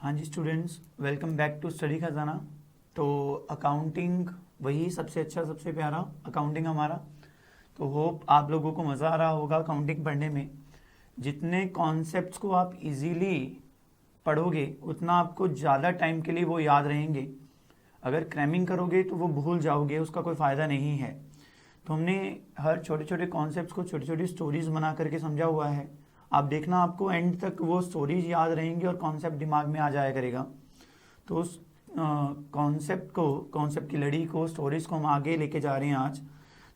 हाँ जी students, welcome back to study Khazana. तो अकाउंटिंग वही सबसे अच्छा सबसे प्यारा अकाउंटिंग हमारा। तो होप आप लोगों को मज़ा आ रहा होगा अकाउंटिंग पढ़ने में। जितने कॉन्सेप्ट्स को आप इजीली पढ़ोगे उतना आपको ज़्यादा टाइम के लिए वो याद रहेंगे। अगर क्रैमिंग करोगे तो वो भूल जाओगे, उसका कोई फ़ायदा नहीं है। तो हमने हर छोटे छोटे कॉन्सेप्ट्स को छोटी छोटी स्टोरीज बना करके समझा हुआ है। आप देखना, आपको एंड तक वो स्टोरीज याद रहेंगी और कॉन्सेप्ट दिमाग में आ जाया करेगा। तो उस कॉन्सेप्ट की लड़ी को, स्टोरीज को हम आगे लेके जा रहे हैं आज।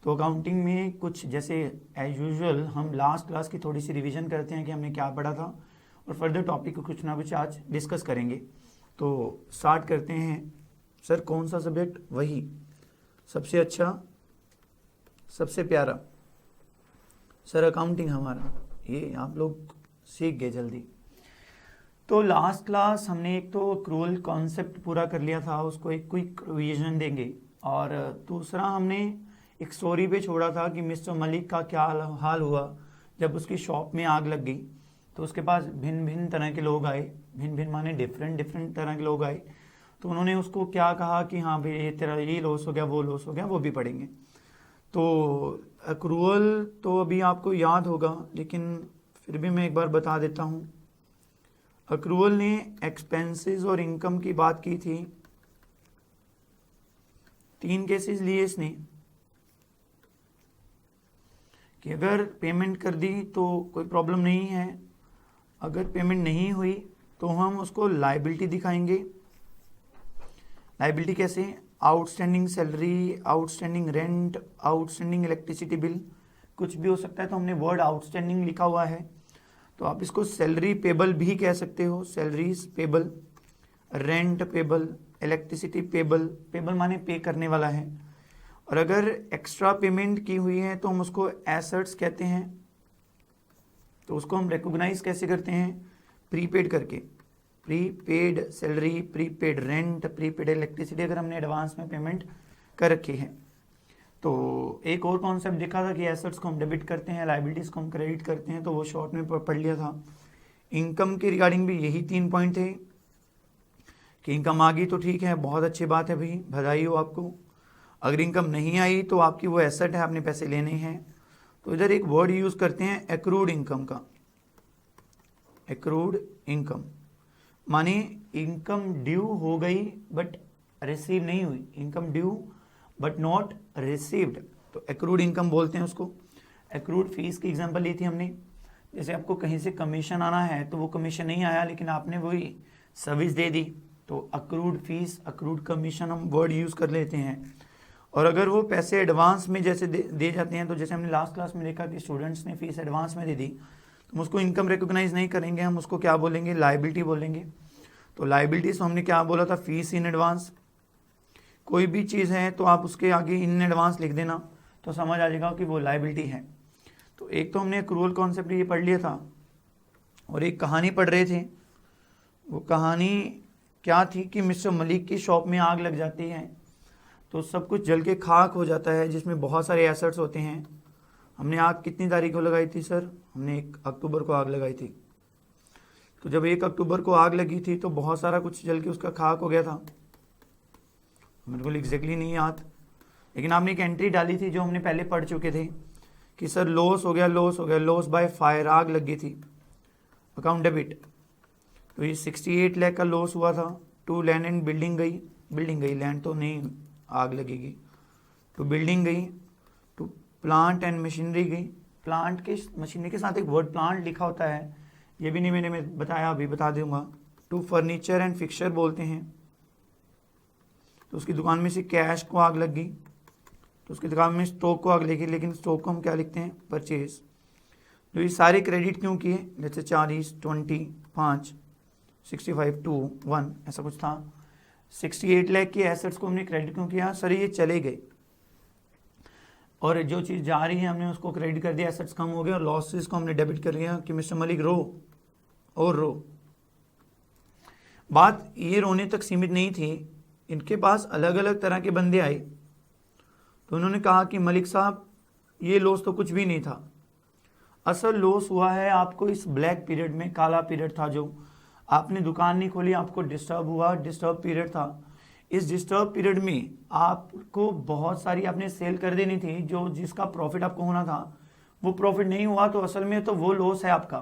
तो अकाउंटिंग में कुछ जैसे एज यूजुअल हम लास्ट क्लास की थोड़ी सी रिवीजन करते हैं कि हमने क्या पढ़ा था, और फर्दर टॉपिक को कुछ ना कुछ आज डिस्कस करेंगे। तो स्टार्ट करते हैं। सर कौन सा सब्जेक्ट? वही सबसे अच्छा सबसे प्यारा सर अकाउंटिंग हमारा, ये आप लोग सीख गए जल्दी। तो लास्ट क्लास हमने एक तो क्रूअल कॉन्सेप्ट पूरा कर लिया था, उसको एक क्विक रिवीजन देंगे। और दूसरा हमने एक स्टोरी पे छोड़ा था कि मिस्टर मलिक का क्या हाल हुआ जब उसकी शॉप में आग लग गई। तो उसके पास भिन्न भिन्न तरह के लोग आए, भिन्न भिन्न माने डिफरेंट डिफरेंट तरह के लोग आए। तो उन्होंने उसको क्या कहा कि हाँ भाई ये तेरा ये लॉस हो गया, वो लॉस हो गया, वो भी पढ़ेंगे। तो अक्रूअल तो अभी आपको याद होगा, लेकिन फिर भी मैं एक बार बता देता हूँ। अक्रूअल ने एक्सपेंसेस और इनकम की बात की थी। 3 केसेस लिए इसने कि अगर पेमेंट कर दी तो कोई प्रॉब्लम नहीं है, अगर पेमेंट नहीं हुई तो हम उसको लायबिलिटी दिखाएंगे। लायबिलिटी कैसे? Outstanding salary, outstanding rent, outstanding electricity bill, कुछ भी हो सकता है। तो हमने वर्ड आउटस्टैंडिंग लिखा हुआ है, तो आप इसको सैलरी पेबल भी कह सकते हो। Salaries payable, rent payable, electricity payable. Payable माने पे करने वाला है। और अगर एक्स्ट्रा पेमेंट की हुई है तो हम उसको एसेट्स कहते हैं। तो उसको हम रिकॉग्नाइज कैसे करते हैं? प्रीपेड करके। Prepaid salary, prepaid rent, prepaid electricity, अगर हमने एडवांस में पेमेंट कर रखी है। तो एक और कॉन्सेप्ट देखा था कि एसेट्स को हम डेबिट करते हैं, लायबिलिटीज को हम क्रेडिट करते हैं, तो वो शॉर्ट में पढ़ लिया था। इनकम के रिगार्डिंग भी यही 3 पॉइंट थे कि इनकम आ गई तो ठीक है, बहुत अच्छी बात है भाई, बधाई हो आपको। अगर इनकम नहीं आई तो आपकी वो एसेट है, आपने पैसे लेने हैं। तो इधर एक वर्ड यूज करते हैं एक्रूड इनकम का। एक्रूड इनकम माने इनकम ड्यू हो गई बट रिसीव नहीं हुई। Income due but not received, तो एक्रूड इनकम बोलते हैं उसको। एक्रूड फीस की एग्जांपल ली थी हमने। जैसे आपको कहीं से कमीशन आना है तो वो कमीशन नहीं आया, लेकिन आपने वही सर्विस दे दी, तो अक्रूड फीस, अक्रूड कमीशन हम वर्ड यूज कर लेते हैं। और अगर वो पैसे एडवांस में जैसे दे जाते हैं, तो जैसे हमने लास्ट क्लास में देखा कि स्टूडेंट्स ने फीस एडवांस में दे दी, तो हम उसको इनकम रिकॉग्नाइज नहीं करेंगे, हम उसको क्या बोलेंगे? लायबिलिटी बोलेंगे। तो लायबिलिटीज हमने क्या बोला था? Fees in advance. कोई भी चीज़ है तो आप उसके आगे इन एडवांस लिख देना, तो समझ आ जाएगा कि वो लायबिलिटी है। तो एक तो हमने एक्रूअल कॉन्सेप्ट ये पढ़ लिया था, और एक कहानी पढ़ रहे थे। वो कहानी क्या थी कि मिस्टर मलिक की शॉप में आग लग जाती है, तो सब कुछ जल के खाक हो जाता है, जिसमें बहुत सारे एसेट्स होते हैं। हमने आग कितनी तारीख को लगाई थी सर? हमने 1 अक्टूबर को आग लगाई थी। तो जब 1 अक्टूबर को आग लगी थी तो बहुत सारा कुछ जल के उसका खाक हो गया था। बिल्कुल एग्जैक्टली नहीं याद, लेकिन आपने एक एंट्री डाली थी जो हमने पहले पढ़ चुके थे कि सर लॉस हो गया, लॉस हो गया, लॉस बाय फायर, आग लग गई थी, अकाउंट डेबिट। तो ये 68 लाख का लॉस हुआ था। टू लैंड एंड बिल्डिंग गई, बिल्डिंग गई, लैंड तो नहीं आग लगेगी। तो बिल्डिंग गई, टू प्लांट एंड मशीनरी गई। प्लांट के मशीनरी के साथ एक वर्ड प्लांट लिखा होता है, ये भी नहीं मैंने बताया, अभी बता दूंगा। टू फर्नीचर एंड फिक्सचर बोलते हैं। तो उसकी दुकान में से कैश को आग लग गई, तो उसकी दुकान में स्टॉक को आग लगी, लेकिन स्टॉक को हम क्या लिखते हैं? परचेज। तो ये सारे क्रेडिट क्यों किए? जैसे 40, 20, 5, 65, 2, 1 ऐसा कुछ था। 68 लाख के एसेट्स को हमने क्रेडिट क्यों किया? सर ये चले गए, और जो चीज़ जा रही है हमने उसको क्रेडिट कर दिया, एसेट्स कम हो गए, और लॉसेस को हमने डेबिट कर लिया कि मिस्टर मलिक रो और रो। बात ये रोने तक सीमित नहीं थी, इनके पास अलग अलग तरह के बंदे आए। तो उन्होंने कहा कि मलिक साहब ये लॉस तो कुछ भी नहीं था, असल लॉस हुआ है आपको इस ब्लैक पीरियड में, काला पीरियड था जो आपने दुकान नहीं खोली, आपको डिस्टर्ब हुआ, डिस्टर्ब पीरियड था। इस डिस्टर्ब पीरियड में आपको बहुत सारी आपने सेल कर देनी थी, जो जिसका प्रॉफिट आपको होना था वो प्रॉफिट नहीं हुआ, तो असल में तो वो लॉस है आपका।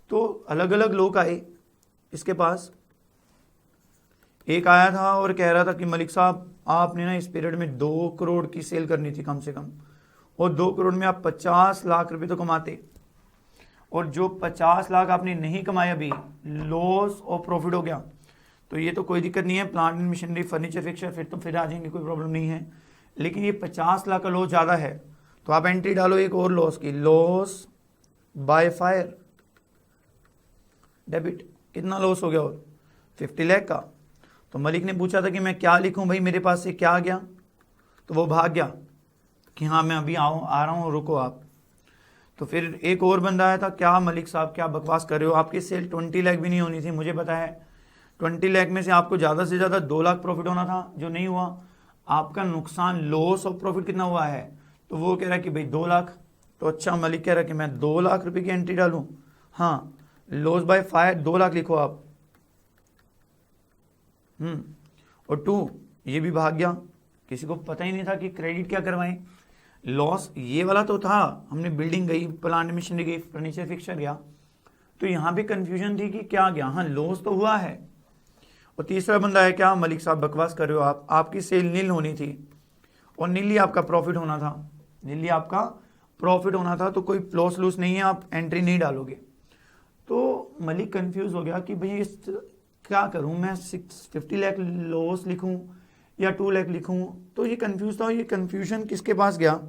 तो अलग अलग लोग आए इसके पास। एक आया था और कह रहा था कि मलिक साहब आपने ना इस पीरियड में 2 करोड़ की सेल करनी थी कम से कम, और 2 करोड़ में आप 50 लाख रुपए तो कमाते, और जो 50 लाख आपने नहीं कमाए अभी, लॉस और प्रॉफिट हो गया। तो ये तो कोई दिक्कत नहीं है, plant and machinery, furniture, fixture, फिर आ जाएंगे, कोई प्रॉब्लम नहीं है। लेकिन ये 50 लाख का लॉस ज़्यादा है, तो आप एंट्री डालो एक और लॉस की, लॉस बाय फायर डेबिट। कितना लॉस हो गया? और 50 लाख का। तो मलिक ने पूछा था कि मैं क्या लिखूं भाई, मेरे पास से क्या आ गया? तो वो भाग गया कि हाँ मैं अभी आ रहा हूँ, रुको आप। तो फिर एक और बंदा आया था, क्या मलिक साहब क्या बकवास कर रहे हो, आपकी सेल 20 लाख भी नहीं होनी थी, मुझे पता है 20 लाख में से आपको ज़्यादा से ज़्यादा 2 लाख प्रॉफिट होना था, जो नहीं हुआ। आपका नुकसान, लॉस ऑफ प्रॉफिट कितना हुआ है? तो वो कह रहा है कि भाई 2 लाख। तो अच्छा, मलिक कह रहा है कि मैं 2 लाख रुपए की एंट्री डालूं। हाँ, लॉस बाय फायर 2 लाख लिखो आप। और 2, ये भी भाग गया, किसी को पता ही नहीं था कि क्रेडिट क्या करवाएं। लॉस ये वाला तो था, हमने बिल्डिंग गई, प्लांट मशीनरी गई, फर्नीचर फिक्सचर गया, तो यहां भी कंफ्यूजन थी कि क्या गया। हाँ, लॉस तो हुआ है। और तीसरा बंदा है, क्या मलिक साहब बकवास कर रहे हो आप, आपकी सेल नील होनी थी और नील ही आपका प्रॉफिट होना था, नील ही आपका प्रॉफिट होना था, तो कोई लॉस लूस नहीं है, आप एंट्री नहीं डालोगे। तो मलिक कंफ्यूज हो गया कि भाई क्या करूं मैं, 50 लाख लॉस लिखूं या 2 लाख लिखूं। तो ये कंफ्यूज था। ये कंफ्यूजन किसके पास गया?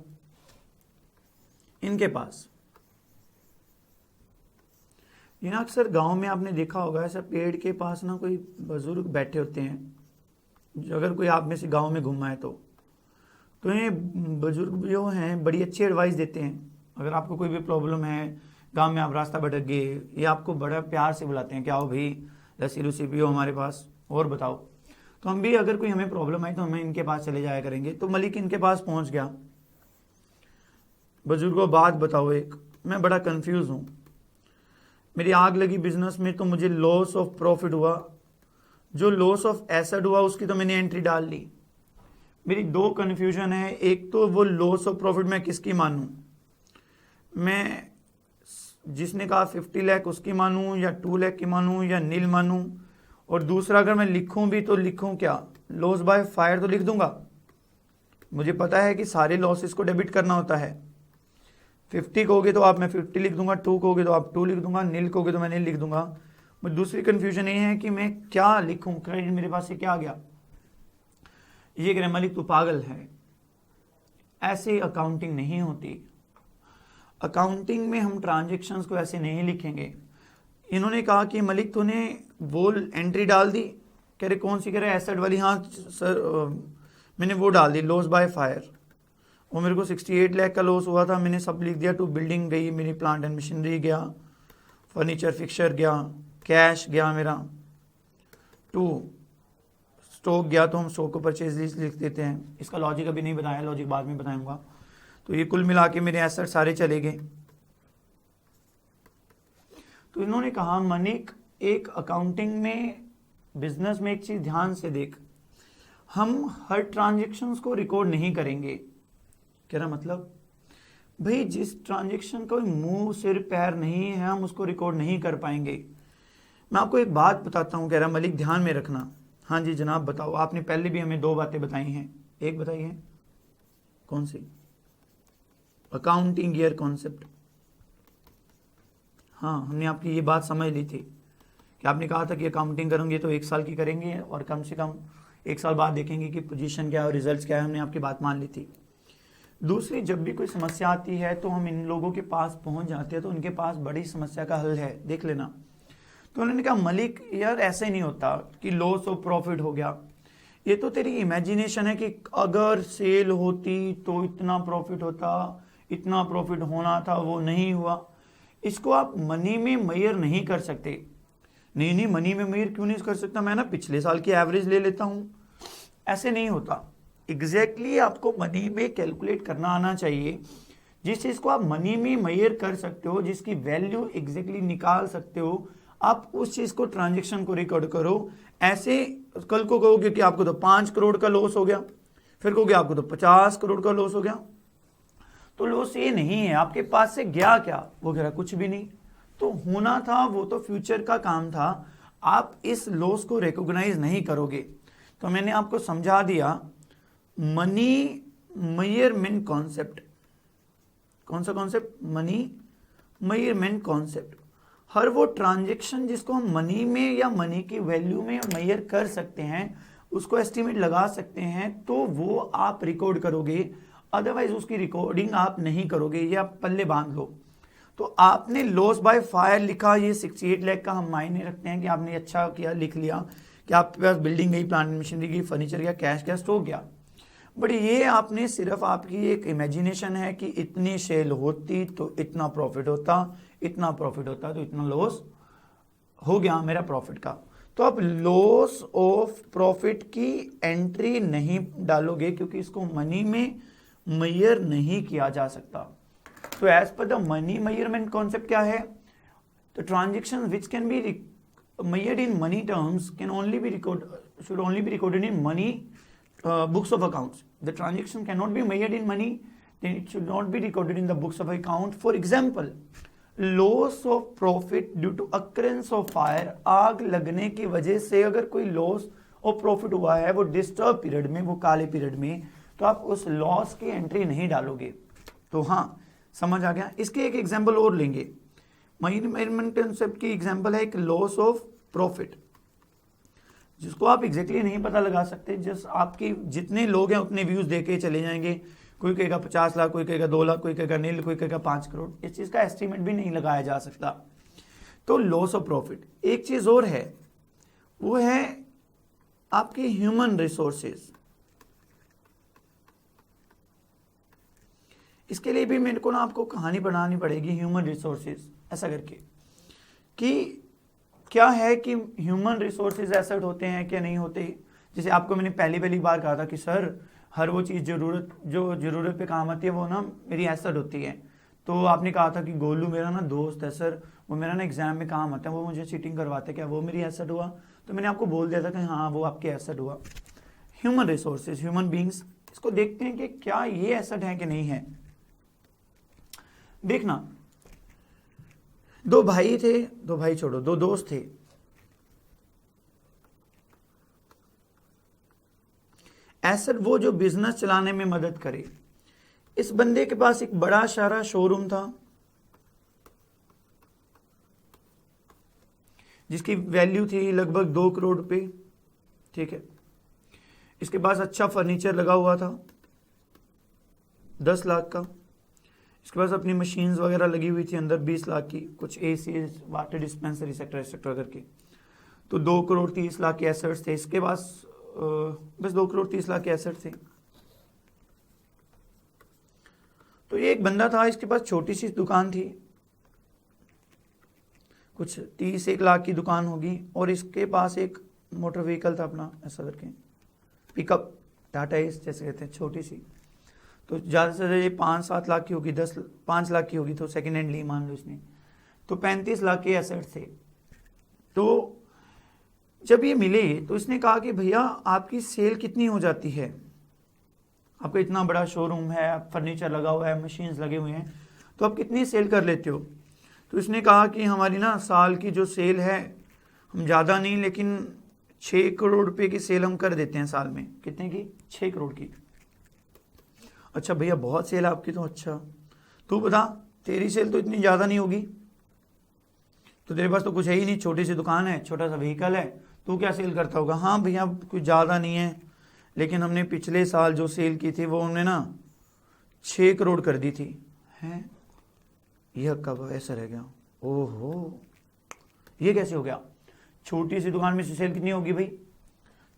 इनके पास। ये ना अक्सर गांव में आपने देखा होगा, ऐसा पेड़ के पास ना कोई बुजुर्ग बैठे होते हैं, अगर कोई आप में से गांव में घूमा है तो ये बुजुर्ग जो हैं बड़ी अच्छी एडवाइस देते हैं। अगर आपको कोई भी प्रॉब्लम है, गांव में आप रास्ता भटक गए, ये आपको बड़ा प्यार से बुलाते हैं, क्या हो भाई लस्सी लुस्सी पियो हमारे पास और बताओ। तो हम भी अगर कोई हमें प्रॉब्लम आई तो हमें इनके पास चले जाया करेंगे। तो मलिक इनके पास पहुंच गया, बुजुर्गों बात बताओ एक, मैं बड़ा कंफ्यूज हूं, मेरी आग लगी बिजनेस में तो मुझे लॉस ऑफ प्रॉफिट हुआ, जो लॉस ऑफ एसेट हुआ उसकी तो मैंने एंट्री डाल ली। मेरी 2 कन्फ्यूजन है, एक तो वो लॉस ऑफ प्रॉफिट मैं किसकी मानूं, मैं जिसने कहा 50 लाख उसकी मानूं या 2 लाख की मानूं या नील मानूं। और दूसरा, अगर मैं लिखूं भी तो लिखूं क्या, लॉस बाय फायर तो लिख दूंगा, मुझे पता है कि सारे लॉसेस को डेबिट करना होता है। 50 कहोगे तो आप मैं 50 लिख दूंगा, 2 कहोगे तो आप 2 लिख दूंगा, नील कहोगे तो मैं नील लिख दूंगा। दूसरी कंफ्यूजन ये है कि मैं क्या लिखूं, क्रेडिट मेरे पास से क्या आ गया। ये कह रहे मलिक तू पागल है, ऐसे अकाउंटिंग नहीं होती। अकाउंटिंग में हम ट्रांजैक्शंस को ऐसे नहीं लिखेंगे। इन्होंने कहा कि मलिक तूने वो एंट्री डाल दी, कह रहे कौन सी, कह रहे एसेट वाली। हाँ सर, मैंने वो डाल दी, लॉस बाय फायर। वो मेरे को 68 लाख का लॉस हुआ था, मैंने सब लिख दिया। 2 बिल्डिंग गई मेरी, प्लांट एंड मशीनरी गया, फर्नीचर फिक्सचर गया, कैश गया मेरा, 2 स्टॉक गया, तो हम स्टॉक को परचेज लिस्ट लिख देते हैं। इसका लॉजिक अभी नहीं बताया, लॉजिक बाद में बताऊंगा। तो ये कुल मिला के मेरे एसेट सारे चले गए। तो इन्होंने कहा मनिक, एक अकाउंटिंग में, बिजनेस में एक चीज ध्यान से देख, हम हर ट्रांजैक्शंस को रिकॉर्ड नहीं करेंगे। कह रहा मतलब भाई जिस ट्रांजैक्शन का मुंह सिर पैर नहीं है हम उसको रिकॉर्ड नहीं कर पाएंगे। मैं आपको एक बात बताता हूं, कह रहा मलिक ध्यान में रखना। हाँ जी जनाब बताओ, आपने पहले भी हमें 2 बातें बताई हैं, एक बताई है कौन सी, अकाउंटिंग ईयर कॉन्सेप्ट। हाँ, हमने आपकी ये बात समझ ली थी कि आपने कहा था कि अकाउंटिंग करेंगे तो 1 साल की करेंगे और कम से कम 1 साल बाद देखेंगे कि पोजीशन क्या है और रिजल्ट्स क्या है। हमने आपकी बात मान ली थी। दूसरी, जब भी कोई समस्या आती है तो हम इन लोगों के पास पहुंच जाते हैं, तो उनके पास बड़ी समस्या का हल है, देख लेना। तो उन्होंने कहा मलिक यार ऐसे नहीं होता कि लॉस ऑफ प्रॉफिट हो गया, ये तो तेरी इमेजिनेशन है कि अगर सेल होती तो इतना प्रॉफिट होता, इतना प्रॉफिट होना था, वो नहीं हुआ। इसको आप मनी में मेजर नहीं कर सकते। नहीं, मनी में मेजर क्यों नहीं कर सकता, मैं ना पिछले साल की एवरेज ले लेता हूं, ऐसे नहीं होता। एग्जैक्टली आपको मनी में कैलकुलेट करना आना चाहिए। जिस चीज को आप मनी में मेजर कर सकते हो, जिसकी वैल्यू एग्जैक्टली निकाल सकते हो, आप उस चीज को, ट्रांजेक्शन को रिकॉर्ड करो। ऐसे कल को कहोगे कि आपको तो 5 करोड़ का लॉस हो गया, फिर कहोगे आपको तो 50 करोड़ का लॉस हो गया। तो लॉस ये नहीं है, आपके पास से गया क्या, वो कह रहा कुछ भी नहीं। तो होना था वो तो फ्यूचर का काम था, आप इस लॉस को रिकॉग्नाइज नहीं करोगे। तो मैंने आपको समझा दिया मनी मेजरमेंट कॉन्सेप्ट। कौन सा कॉन्सेप्ट? Money measurement concept. हर वो ट्रांजैक्शन जिसको हम मनी में या मनी की वैल्यू में मेजर कर सकते हैं, उसको एस्टिमेट लगा सकते हैं, तो वो आप रिकॉर्ड करोगे, अदरवाइज उसकी रिकॉर्डिंग आप नहीं करोगे। ये आप पल्ले बांध लो। तो आपने लॉस बाय फायर लिखा, ये 68 लाख का हम मायने रखते हैं कि आपने अच्छा किया, लिख लिया कि आपके पास बिल्डिंग गई, प्लांट मशीनरी गई, फर्नीचर गया, कैश गया, स्टॉक गया। बट ये आपने सिर्फ, आपकी एक इमेजिनेशन है कि इतनी सेल होती तो इतना प्रॉफिट होता, इतना प्रॉफिट होता तो इतना लॉस हो गया मेरा प्रॉफिट का। तो आप लॉस ऑफ प्रॉफिट की एंट्री नहीं डालोगे, क्योंकि इसको मनी में मेजर नहीं किया जा सकता। तो as per the money measurement concept क्या है? तो transaction which can be measured in money terms can only be should only be recorded in money books of accounts. The transaction cannot be measured in money, then it should not be recorded in the books of account. For example, loss of profit due to occurrence of fire, आग लगने की वजह से अगर कोई loss of profit हुआ है वो डिस्टर्ब पीरियड में, वो काले पीरियड में, तो आप उस लॉस की एंट्री नहीं डालोगे। तो हाँ, समझ आ गया। इसके एक एग्जाम्पल और लेंगे। मेजरमेंट कॉन्सेप्ट की एग्जांपल है एक लॉस ऑफ प्रॉफिट, जिसको आप एग्जैक्टली नहीं पता लगा सकते। जस्ट आपकी जितने लोग हैं उतने व्यूज देके चले जाएंगे। कोई कहेगा 50 लाख, कोई कहेगा 2 लाख, कोई कहेगा नील, कोई कहेगा 5 करोड़। इस चीज का एस्टिमेट भी नहीं लगाया जा सकता। तो लॉस ऑफ प्रॉफिट। एक चीज और है, वो है आपके ह्यूमन रिसोर्सेज। इसके लिए भी मेरे को ना आपको कहानी बनानी पड़ेगी, ह्यूमन रिसोर्सेज ऐसा करके, कि क्या है कि ह्यूमन रिसोर्सेज एसेट होते हैं क्या नहीं होते। जैसे आपको मैंने पहली बार कहा था कि सर हर वो चीज़ जो ज़रूरत पे काम आती है वो ना मेरी एसेट होती है। तो आपने कहा था कि गोलू मेरा ना दोस्त है सर, वो मेरा ना एग्जाम में काम आता है, वो मुझे चीटिंग करवाते, क्या वो मेरी एसेट हुआ? तो मैंने आपको बोल दिया था कि हाँ वो आपके एसेट हुआ। ह्यूमन रिसोर्सेज, ह्यूमन बींग्स, इसको देखते हैं कि क्या ये एसेट है कि नहीं है। देखना, दो दोस्त थे। एसेट वो जो बिजनेस चलाने में मदद करे। इस बंदे के पास एक बड़ा सारा शोरूम था जिसकी वैल्यू थी लगभग 2 करोड़ रुपए, ठीक है। इसके पास अच्छा फर्नीचर लगा हुआ था 10 लाख का। इसके पास अपनी मशीन्स वगैरह लगी हुई थी अंदर 20 लाख की, कुछ एसी, वाटर डिस्पेंसर, एक्सेट्रा करके। तो 2 करोड़ 30 लाख के एसेट्स थे इसके पास। बस 2 करोड़ 30 लाख के एसेट थे। तो ये एक बंदा था, इसके पास छोटी सी दुकान थी, कुछ 30-1 लाख की दुकान होगी, और इसके पास एक मोटर व्हीकल था अपना, ऐसा करके पिकअप, टाटा एस जैसे कहते हैं, छोटी सी। तो ज़्यादा से ज़्यादा ये 5-7 लाख की होगी, 5 लाख की होगी, तो सेकेंड हैंड ली मान लो इसने। तो 35 लाख के एसेट थे। तो जब ये मिले तो इसने कहा कि भैया आपकी सेल कितनी हो जाती है, आपका इतना बड़ा शोरूम है, फर्नीचर लगा हुआ है, मशीन्स लगे हुए हैं, तो आप कितनी सेल कर लेते हो? तो इसने कहा कि हमारी ना साल की जो सेल है, हम ज़्यादा नहीं लेकिन 6 करोड़ रुपए की सेल हम कर देते हैं साल में। कितने की? 6 करोड़ की। अच्छा भैया बहुत सेल आपकी, तो अच्छा तू बता, तेरी सेल तो इतनी ज़्यादा नहीं होगी, तो तेरे पास तो कुछ है ही नहीं, छोटी सी दुकान है, छोटा सा व्हीकल है, तू क्या सेल करता होगा? हाँ भैया कुछ ज़्यादा नहीं है, लेकिन हमने पिछले साल जो सेल की थी वो हमने ना 6 करोड़ कर दी थी। हैं, यह कब ऐसा रह गया? ओहो, ये कैसे हो गया? छोटी सी दुकान में से सेल कितनी होगी भाई?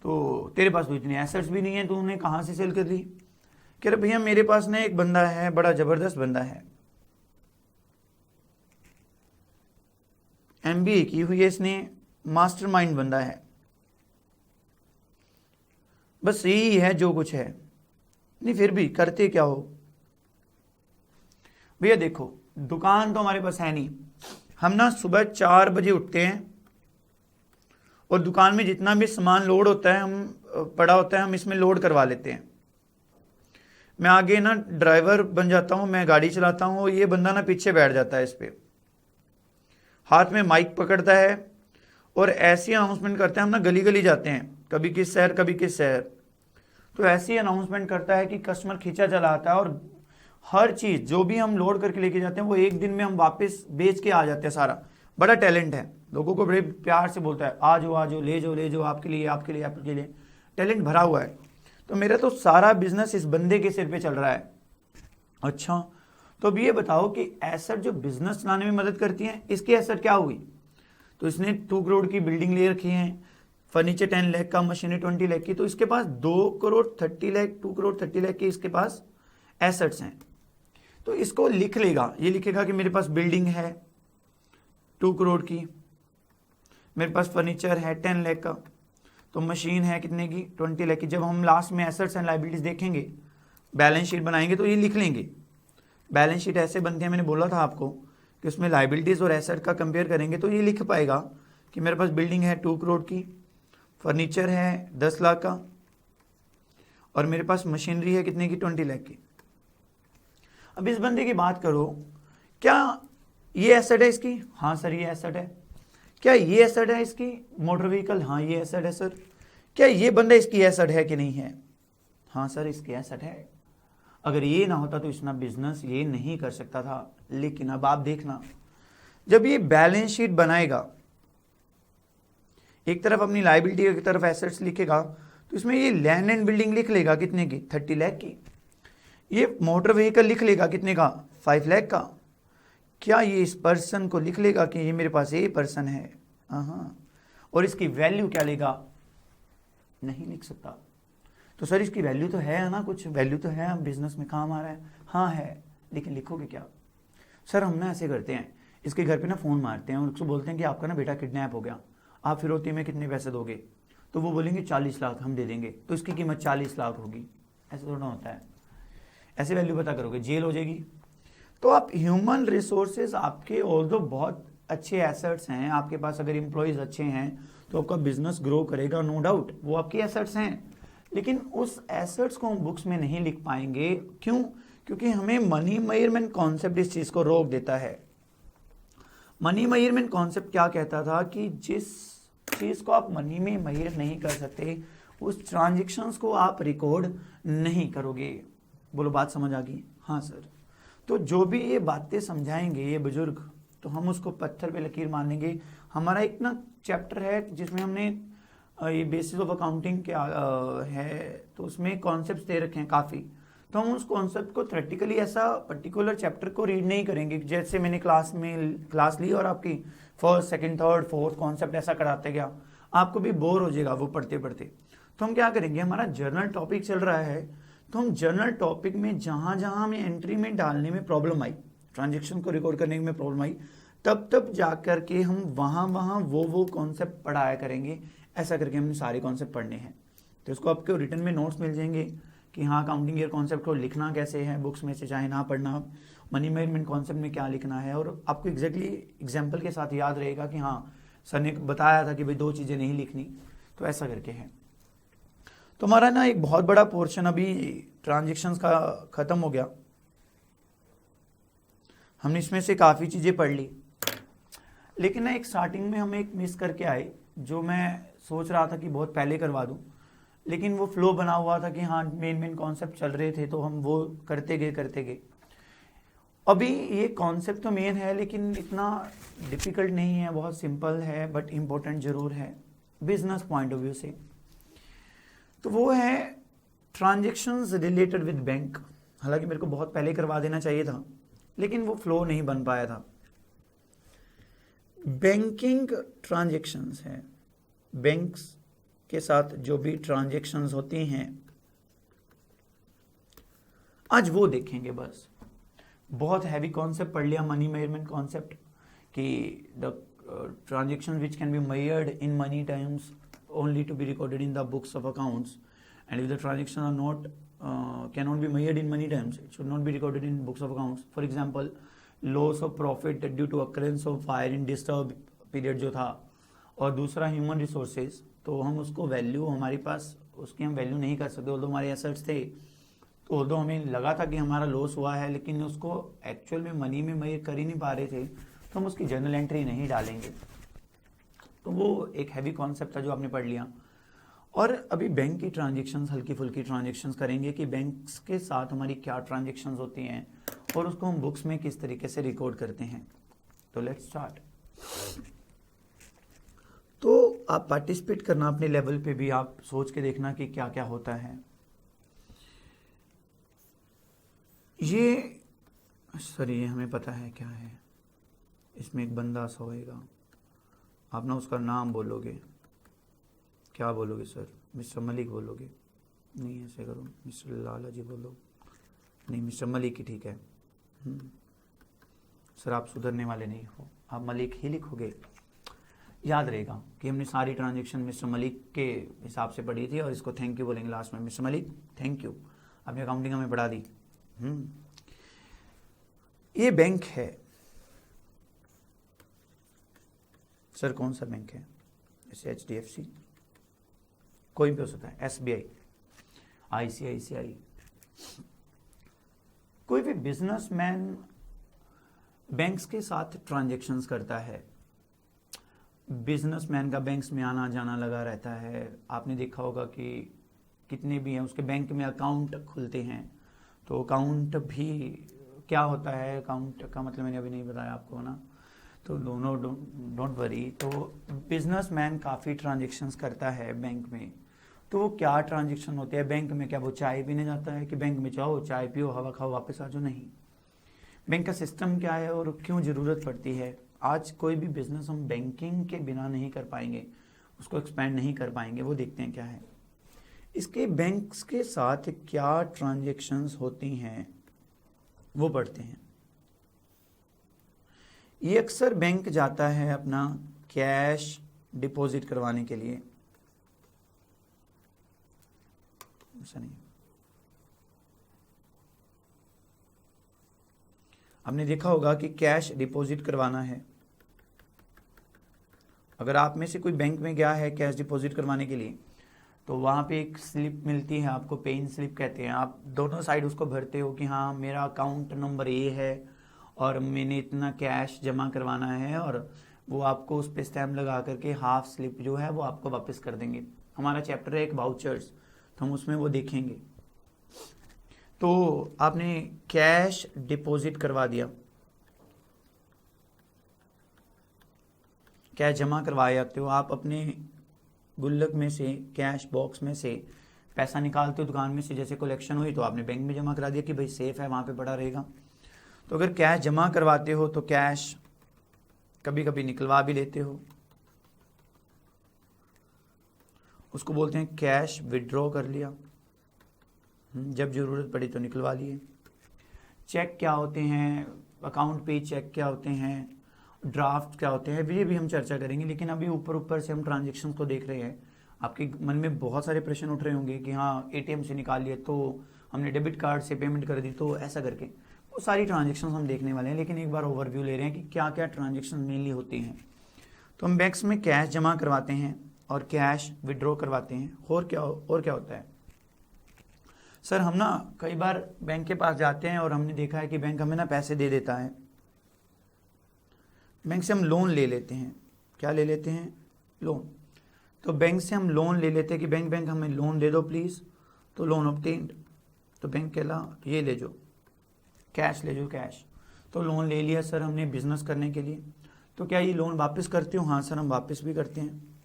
तो तेरे पास तो इतने एसेट्स भी नहीं है, तूने कहाँ से सेल कर ली? कह रहे भैया मेरे पास ना एक बंदा है, बड़ा जबरदस्त बंदा है, MBA की हुई है इसने, मास्टरमाइंड बंदा है, बस यही है जो कुछ है। नहीं फिर भी करते क्या हो? भैया देखो दुकान तो हमारे पास है नहीं, हम ना सुबह 4 बजे उठते हैं, और दुकान में जितना भी सामान लोड होता है हम पड़ा होता है हम इसमें लोड करवा लेते हैं। मैं आगे ना ड्राइवर बन जाता हूँ, मैं गाड़ी चलाता हूँ और ये बंदा ना पीछे बैठ जाता है, इस पे हाथ में माइक पकड़ता है और ऐसी अनाउंसमेंट करते हैं। हम ना गली गली जाते हैं, कभी किस शहर कभी किस शहर, तो ऐसी अनाउंसमेंट करता है कि कस्टमर खींचा चला आता है और हर चीज़ जो भी हम लोड करके लेके जाते हैं वो एक दिन में हम वापस बेच के आ जाते हैं सारा। बड़ा टैलेंट है, लोगों को बड़े प्यार से बोलता है आ जाओ ले जाओ आपके लिए आपके लिए आपके लिए, टैलेंट भरा हुआ है। तो मेरा तो सारा बिजनेस इस बंदे के सिर पे चल रहा है। अच्छा, तो अब ये बताओ कि एसेट जो बिजनेस चलाने में मदद करती है, इसकी एसेट क्या हुई? तो इसने 2 करोड़ की बिल्डिंग ले रखी है, फर्नीचर 10 लाख का, मशीनरी 20 लाख की, तो इसके पास 2 करोड़ 30 लाख 2 करोड़ 30 लाख के इसके पास एसेट्स हैं। तो इसको लिख लेगा, ये लिखेगा कि मेरे पास बिल्डिंग है 2 करोड़ की, मेरे पास फर्नीचर है 10 लाख का, तो मशीन है कितने की 20 लाख की। जब हम लास्ट में एसेट्स एंड लायबिलिटीज देखेंगे, बैलेंस शीट बनाएंगे तो ये लिख लेंगे। बैलेंस शीट ऐसे बनती है, मैंने बोला था आपको कि उसमें लायबिलिटीज और एसेट का कंपेयर करेंगे तो ये लिख पाएगा कि मेरे पास बिल्डिंग है 2 करोड़ की, फर्नीचर है 10 लाख का और मेरे पास मशीनरी है कितने की 20 लाख की। अब इस बंदे की बात करो, क्या ये एसेट है इसकी? हाँ सर ये एसेट है। क्या ये एसेट है इसकी मोटर व्हीकल? हाँ ये एसेट है सर। क्या ये बंदा इसकी एसेट है कि नहीं है? हाँ सर इसकी एसेट है। अगर ये ना होता तो इसना बिजनेस ये नहीं कर सकता था। लेकिन अब आप देखना, जब ये बैलेंस शीट बनाएगा, एक तरफ अपनी लायबिलिटी एक तरफ एसेट्स लिखेगा, तो इसमें ये लैंड एंड बिल्डिंग लिख लेगा कितने की 30 लाख की, ये मोटर व्हीकल लिख लेगा कितने का 5 लाख का। क्या ये इस पर्सन को लिख लेगा कि ये मेरे पास ये पर्सन है? हाँ। और इसकी वैल्यू क्या लेगा? नहीं लिख सकता। तो सर इसकी वैल्यू तो है ना, कुछ वैल्यू तो है, बिजनेस में काम आ रहा है। हाँ है, लेकिन लिखोगे क्या? सर हम ना ऐसे करते हैं, इसके घर पे ना फ़ोन मारते हैं और उसको बोलते हैं कि आपका ना बेटा किडनैप हो गया, आप फिरौती में कितने पैसे दोगे? तो वो बोलेंगे 40 लाख हम दे देंगे, तो इसकी कीमत 40 लाख होगी। ऐसे थोड़ा होता है, ऐसे वैल्यू पता करोगे जेल हो जाएगी। तो आप ह्यूमन रिसोर्सेज आपके ऑल्दो बहुत अच्छे एसेट्स हैं आपके पास, अगर एम्प्लॉयज़ अच्छे हैं तो आपका बिजनेस ग्रो करेगा, नो डाउट वो आपके एसेट्स हैं। लेकिन उस एसेट्स को हम बुक्स में नहीं लिख पाएंगे। क्यों? क्योंकि हमें मनी मेजरमेंट कॉन्सेप्ट इस चीज़ को रोक देता है। मनी मेजरमेंट कॉन्सेप्ट क्या कहता था कि जिस चीज़ को आप मनी में मेजर नहीं कर सकते, उस ट्रांजेक्शन्स को आप रिकॉर्ड नहीं करोगे। बोलो बात समझ आ गई? हाँ सर। तो जो भी ये बातें समझाएंगे ये बुजुर्ग, तो हम उसको पत्थर पे लकीर मान लेंगे। हमारा एक ना चैप्टर है जिसमें हमने ये बेसिस ऑफ अकाउंटिंग क्या है, तो उसमें कॉन्सेप्ट्स दे रखे हैं काफ़ी। तो हम उस कॉन्सेप्ट को थ्योरेटिकली ऐसा पर्टिकुलर चैप्टर को रीड नहीं करेंगे, जैसे मैंने क्लास ली और आपकी first second third fourth concept ऐसा कराते गया, आपको भी बोर हो जाएगा वो पढ़ते पढ़ते। तो हम क्या करेंगे, हमारा जर्नल टॉपिक चल रहा है, तो हम जर्नल टॉपिक में जहाँ जहाँ हमें एंट्री में डालने में प्रॉब्लम आई, ट्रांजेक्शन को रिकॉर्ड करने में प्रॉब्लम आई, तब जा कर के हम वहाँ वो कॉन्सेप्ट पढ़ाया करेंगे। ऐसा करके हमने सारे कॉन्सेप्ट पढ़ने हैं। तो इसको आपको रिटर्न में नोट्स मिल जाएंगे कि हाँ अकाउंटिंग ईयर कॉन्सेप्ट को लिखना कैसे है बुक्स में से, चाहे ना पढ़ना, मनी मैनेजमेंट कॉन्सेप्ट में क्या लिखना है, और आपको एग्जैक्टली एग्जाम्पल के साथ याद रहेगा कि हाँ सर ने बताया था कि भाई 2 चीज़ें नहीं लिखनी, तो ऐसा करके है। तो हमारा ना एक बहुत बड़ा पोर्शन अभी ट्रांजेक्शन्स का ख़त्म हो गया। हमने इसमें से काफ़ी चीज़ें पढ़ ली, लेकिन ना एक स्टार्टिंग में हम एक मिस करके आए, जो मैं सोच रहा था कि बहुत पहले करवा दूं, लेकिन वो फ्लो बना हुआ था कि हाँ मेन कॉन्सेप्ट चल रहे थे तो हम वो करते गए। अभी ये कॉन्सेप्ट तो मेन है लेकिन इतना डिफ़िकल्ट नहीं है, बहुत सिंपल है, बट इम्पोर्टेंट ज़रूर है बिजनेस पॉइंट ऑफ व्यू से। तो वो है ट्रांजेक्शन्स रिलेटेड विद बैंक। हालांकि मेरे को बहुत पहले करवा देना चाहिए था, लेकिन वो फ्लो नहीं बन पाया था। बैंकिंग ट्रांजेक्शन्स है, बैंक्स के साथ जो भी ट्रांजेक्शन्स होती हैं, आज वो देखेंगे। बस बहुत हैवी कॉन्सेप्ट पढ़ लिया, मनी मेजरमेंट कॉन्सेप्ट, कि the transactions which can be measured in money terms only to be recorded in the books of accounts, and if the transactions are not cannot be measured in money terms, it should not be recorded in books of accounts. For example, loss of profit due to occurrence of fire in disturbed period जो था, और दूसरा human resources, तो हम उसको value हमारे पास उसकी हम वैल्यू नहीं कर सकते। ऑल्दो हमारे एसेट्स थे, तो ऑल्दो हमें लगा था कि हमारा लॉस हुआ है, लेकिन उसको एक्चुअल में मनी में मेजर कर ही नहीं पा रहे थे, तो हम उसकी जर्नल एंट्री नहीं डालेंगे। तो वो एक हैवी कॉन्सेप्ट था जो आपने पढ़ लिया। और अभी बैंक की ट्रांजेक्शन्स, हल्की फुल्की ट्रांजेक्शन्स करेंगे कि बैंक्स के साथ हमारी क्या ट्रांजेक्शन्स होती हैं और उसको हम बुक्स में किस तरीके से रिकॉर्ड करते हैं। तो लेट्स स्टार्ट। तो आप पार्टिसिपेट करना अपने लेवल पे भी, आप सोच के देखना कि क्या क्या होता है। ये सर ये हमें पता है क्या है। इसमें एक बंदा सा होएगा, आप ना उसका नाम बोलोगे। क्या बोलोगे सर? मिस्टर मलिक बोलोगे? नहीं, ऐसे करो, मिस्टर लाला जी बोलो। नहीं, मिस्टर मलिक ही ठीक है। सर आप सुधरने वाले नहीं हो, आप मलिक ही लिखोगे। याद रहेगा कि हमने सारी ट्रांजेक्शन मिस्टर मलिक के हिसाब से पढ़ी थी, और इसको थैंक यू बोलेंगे लास्ट में। मिस्टर मलिक थैंक यू, आपने अकाउंटिंग हमें पढ़ा दी। ये बैंक है सर, कौन सा बैंक है? जैसे HDFC, कोई भी हो सकता है, SBI, ICICI। कोई भी बिजनेसमैन बैंक्स के साथ ट्रांजैक्शंस करता है। बिजनेसमैन का बैंक्स में आना जाना लगा रहता है। आपने देखा होगा कि कितने भी हैं उसके बैंक में अकाउंट खुलते हैं। तो अकाउंट भी क्या होता है, अकाउंट का मतलब मैंने अभी नहीं बताया आपको ना, तो दोनों डोंट वरी। तो बिजनेसमैन काफ़ी ट्रांजैक्शंस करता है बैंक में। तो वो क्या ट्रांजैक्शन होते हैं बैंक में? क्या वो चाय पीने जाता है कि बैंक में जाओ चाय पियो हवा खाओ वापस आ जाओ? नहीं। बैंक का सिस्टम क्या है और क्यों ज़रूरत पड़ती है? आज कोई भी बिजनेस हम बैंकिंग के बिना नहीं कर पाएंगे, उसको एक्सपैंड नहीं कर पाएंगे। वो देखते हैं क्या है इसके बैंक्स के साथ क्या ट्रांजैक्शंस होती हैं, वो पढ़ते हैं। ये अक्सर बैंक जाता है अपना कैश डिपॉजिट करवाने के लिए। ऐसा नहीं, हमने देखा होगा कि कैश डिपॉजिट करवाना है। अगर आप में से कोई बैंक में गया है कैश डिपॉजिट करवाने के लिए, तो वहाँ पे एक स्लिप मिलती है आपको, पेन स्लिप कहते हैं। आप दोनों साइड उसको भरते हो कि हाँ मेरा अकाउंट नंबर ये है और मैंने इतना कैश जमा करवाना है, और वो आपको उस पर स्टैम्प लगा करके हाफ स्लिप जो है वो आपको वापस कर देंगे। हमारा चैप्टर है एक वाउचर्स, तो हम उसमें वो देखेंगे। तो आपने कैश डिपॉजिट करवा दिया, कैश जमा करवाए जाते हो। आप अपने गुल्लक में से, कैश बॉक्स में से पैसा निकालते हो दुकान में से, जैसे कलेक्शन हुई तो आपने बैंक में जमा करा दिया कि भाई सेफ है, वहाँ पे पड़ा रहेगा। तो अगर कैश जमा करवाते हो तो कैश कभी कभी निकलवा भी लेते हो, उसको बोलते हैं कैश विड्रॉ कर लिया। जब ज़रूरत पड़ी तो निकलवा लिए। चेक क्या होते हैं, अकाउंट पे चेक क्या होते हैं, ड्राफ्ट क्या होते हैं, ये भी हम चर्चा करेंगे। लेकिन अभी ऊपर से हम ट्रांजेक्शन को देख रहे हैं। आपके मन में बहुत सारे प्रश्न उठ रहे होंगे कि हाँ ATM से निकाल लिया तो हमने डेबिट कार्ड से पेमेंट कर दी, तो ऐसा करके वो सारी ट्रांजेक्शन हम देखने वाले हैं। लेकिन एक बार ओवरव्यू ले रहे हैं कि क्या क्या ट्रांजेक्शन मेनली होती हैं। तो हम बैंक्स में कैश जमा करवाते हैं और कैश विड्रॉ करवाते हैं। और क्या होता है सर? हम ना कई बार बैंक के पास जाते हैं और हमने देखा है कि बैंक हमें ना पैसे दे देता है। बैंक से हम लोन ले लेते हैं। क्या ले लेते हैं? लोन। तो बैंक से हम लोन ले लेते हैं कि बैंक हमें लोन दे दो प्लीज़। तो लोन ऑब्टेन्ड, तो बैंक कहला ये ले जाओ कैश, ले जाओ कैश। तो लोन ले लिया सर हमने बिजनेस करने के लिए। तो क्या ये लोन वापस करते हो? हाँ सर हम वापस भी करते हैं।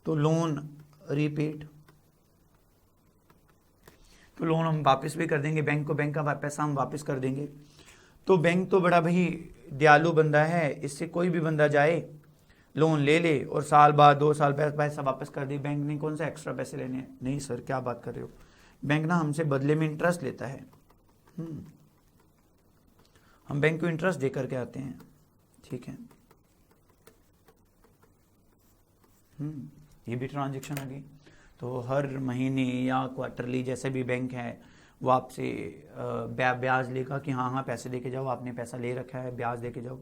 तो लोन रीपेड, तो लोन हम वापस भी कर देंगे बैंक को, बैंक का पैसा हम वापस कर देंगे। तो बैंक तो बड़ा भाई दयालु बंदा है, इससे कोई भी बंदा जाए लोन ले ले और साल बाद 2 साल पैसा वापस कर दे। बैंक ने कौन सा एक्स्ट्रा पैसे लेने हैं? नहीं सर क्या बात कर रहे हो, बैंक ना हमसे बदले में इंटरेस्ट लेता है। हम बैंक को इंटरेस्ट दे करके आते हैं, ठीक है। ये भी ट्रांजेक्शन होगी। तो हर महीने या क्वार्टरली जैसे भी बैंक है वो आपसे ब्याज लेगा कि हाँ पैसे दे के जाओ, आपने पैसा ले रखा है ब्याज दे के जाओ।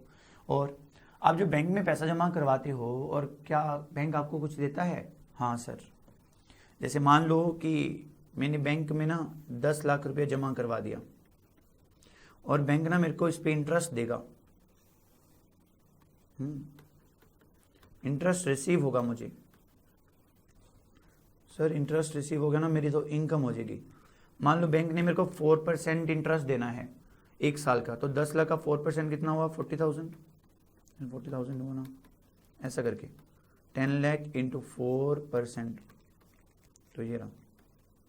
और आप जो बैंक में पैसा जमा करवाते हो और क्या बैंक आपको कुछ देता है? हाँ सर। जैसे मान लो कि मैंने बैंक में ना 10 लाख रुपए जमा करवा दिया और बैंक ना मेरे को इस पे इंटरेस्ट देगा, इंटरेस्ट रिसीव होगा मुझे। सर इंटरेस्ट रिसीव होगा ना, मेरी तो इनकम हो जाएगी। मान लो बैंक ने मेरे को 4% इंटरेस्ट देना है 1 साल का, तो 10 लाख का 4% कितना हुआ? 40,000 हुआ ना, ऐसा करके 10 लाख इंटू 4%, तो ये रहा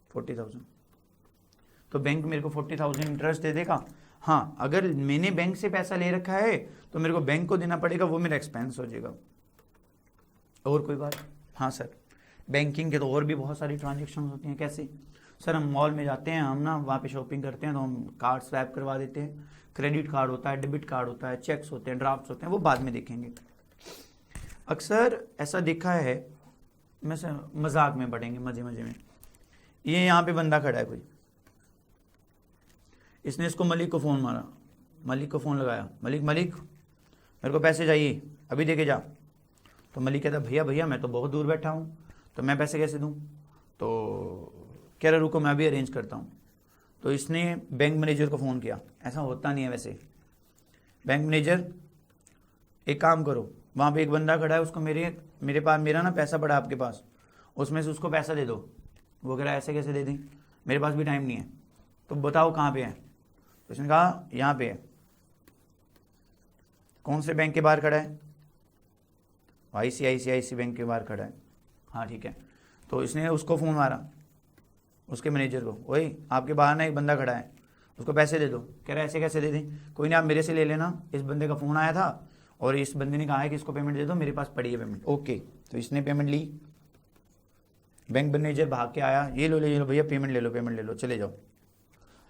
40,000। तो बैंक मेरे को 40,000 इंटरेस्ट दे देगा। हाँ, अगर मैंने बैंक से पैसा ले रखा है तो मेरे को बैंक को देना पड़ेगा, वो मेरा एक्सपेंस हो जाएगा। और कोई बात? हाँ सर, बैंकिंग के तो और भी बहुत सारी ट्रांजेक्शन होती हैं। कैसे? सर हम मॉल में जाते हैं, हम ना वहाँ पे शॉपिंग करते हैं तो हम कार्ड स्वैप करवा देते हैं। क्रेडिट कार्ड होता है, डेबिट कार्ड होता है, चेक्स होते हैं, ड्राफ्ट्स होते हैं, वो बाद में देखेंगे। अक्सर ऐसा देखा है, मैं सर मजाक में पढ़ेंगे, मजे मजे में। ये यहाँ पे बंदा खड़ा है कोई, इसने इसको मलिक को फ़ोन मारा, मलिक को फ़ोन लगाया, मलिक मेरे को पैसे चाहिए, अभी देके जा। तो मलिक कहता भैया भैया मैं तो बहुत दूर बैठा हूँ, तो मैं पैसे कैसे दूँ? तो कह रहा रुको मैं अभी अरेंज करता हूँ। तो इसने बैंक मैनेजर को फ़ोन किया। ऐसा होता नहीं है वैसे। बैंक मैनेजर एक काम करो, वहाँ पे एक बंदा खड़ा है, उसको मेरे पास मेरा ना पैसा पड़ा आपके पास, उसमें से उसको पैसा दे दो। वो कह रहा है ऐसे कैसे दे दें, मेरे पास भी टाइम नहीं है, तो बताओ कहाँ पे है? तो उसने कहा यहाँ पे है। कौन से बैंक के बाहर खड़ा है? ICICI बैंक के बाहर खड़ा है। हाँ ठीक है। तो इसने उसको फ़ोन मारा, उसके मैनेजर को, ओए आपके बाहर ना एक बंदा खड़ा है, उसको पैसे दे दो। कह रहा है ऐसे कैसे दे दें? कोई नहीं आप मेरे से ले लेना, इस बंदे का फ़ोन आया था और इस बंदे ने कहा है कि इसको पेमेंट दे दो, मेरे पास पड़ी है पेमेंट। ओके, तो इसने पेमेंट ली, बैंक मैनेजर भाग के आया, ये लो भैया पेमेंट ले लो, चले जाओ।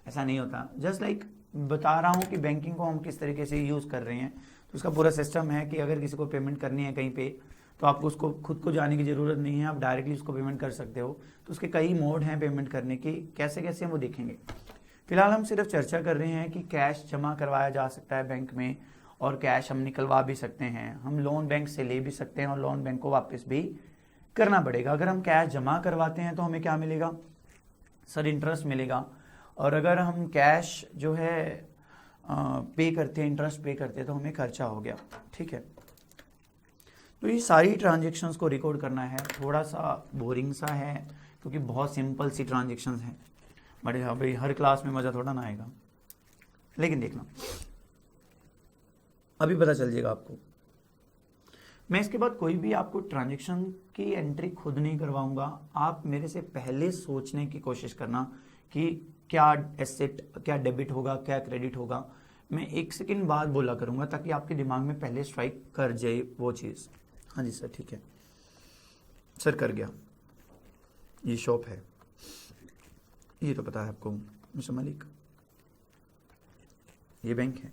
ऐसा नहीं होता। जस्ट लाइक बता रहा हूँ कि बैंकिंग को हम किस तरीके से यूज़ कर रहे हैं। तो उसका पूरा सिस्टम है कि अगर किसी को पेमेंट करनी है कहीं पे, तो आपको उसको खुद को जाने की ज़रूरत नहीं है, आप डायरेक्टली उसको पेमेंट कर सकते हो। तो उसके कई मोड हैं पेमेंट करने की, कैसे कैसे हम वो देखेंगे। फिलहाल हम सिर्फ चर्चा कर रहे हैं कि कैश जमा करवाया जा सकता है बैंक में, और कैश हम निकलवा भी सकते हैं, हम लोन बैंक से ले भी सकते हैं और लोन बैंक को वापस भी करना पड़ेगा। अगर हम कैश जमा करवाते हैं तो हमें क्या मिलेगा? सर इंटरेस्ट मिलेगा। और अगर हम कैश जो है पे करते हैं, इंटरेस्ट पे करते हैं, तो हमें खर्चा हो गया। ठीक है, तो ये सारी ट्रांजेक्शन्स को रिकॉर्ड करना है। थोड़ा सा बोरिंग सा है क्योंकि बहुत सिंपल सी ट्रांजेक्शन्स हैं, बट भाई हर क्लास में मज़ा थोड़ा ना आएगा, लेकिन देखना अभी पता चल जाएगा आपको। मैं इसके बाद कोई भी आपको ट्रांजेक्शन की एंट्री खुद नहीं करवाऊंगा। आप मेरे से पहले सोचने की कोशिश करना कि क्या एसेट, क्या डेबिट होगा, क्या क्रेडिट होगा। मैं 1 सेकंड बाद बोला करूंगा ताकि आपके दिमाग में पहले स्ट्राइक कर जाए वो चीज़। हाँ जी सर, ठीक है सर, कर गया। ये शॉप है, ये तो पता है आपको मिस्टर मलिक, ये बैंक है।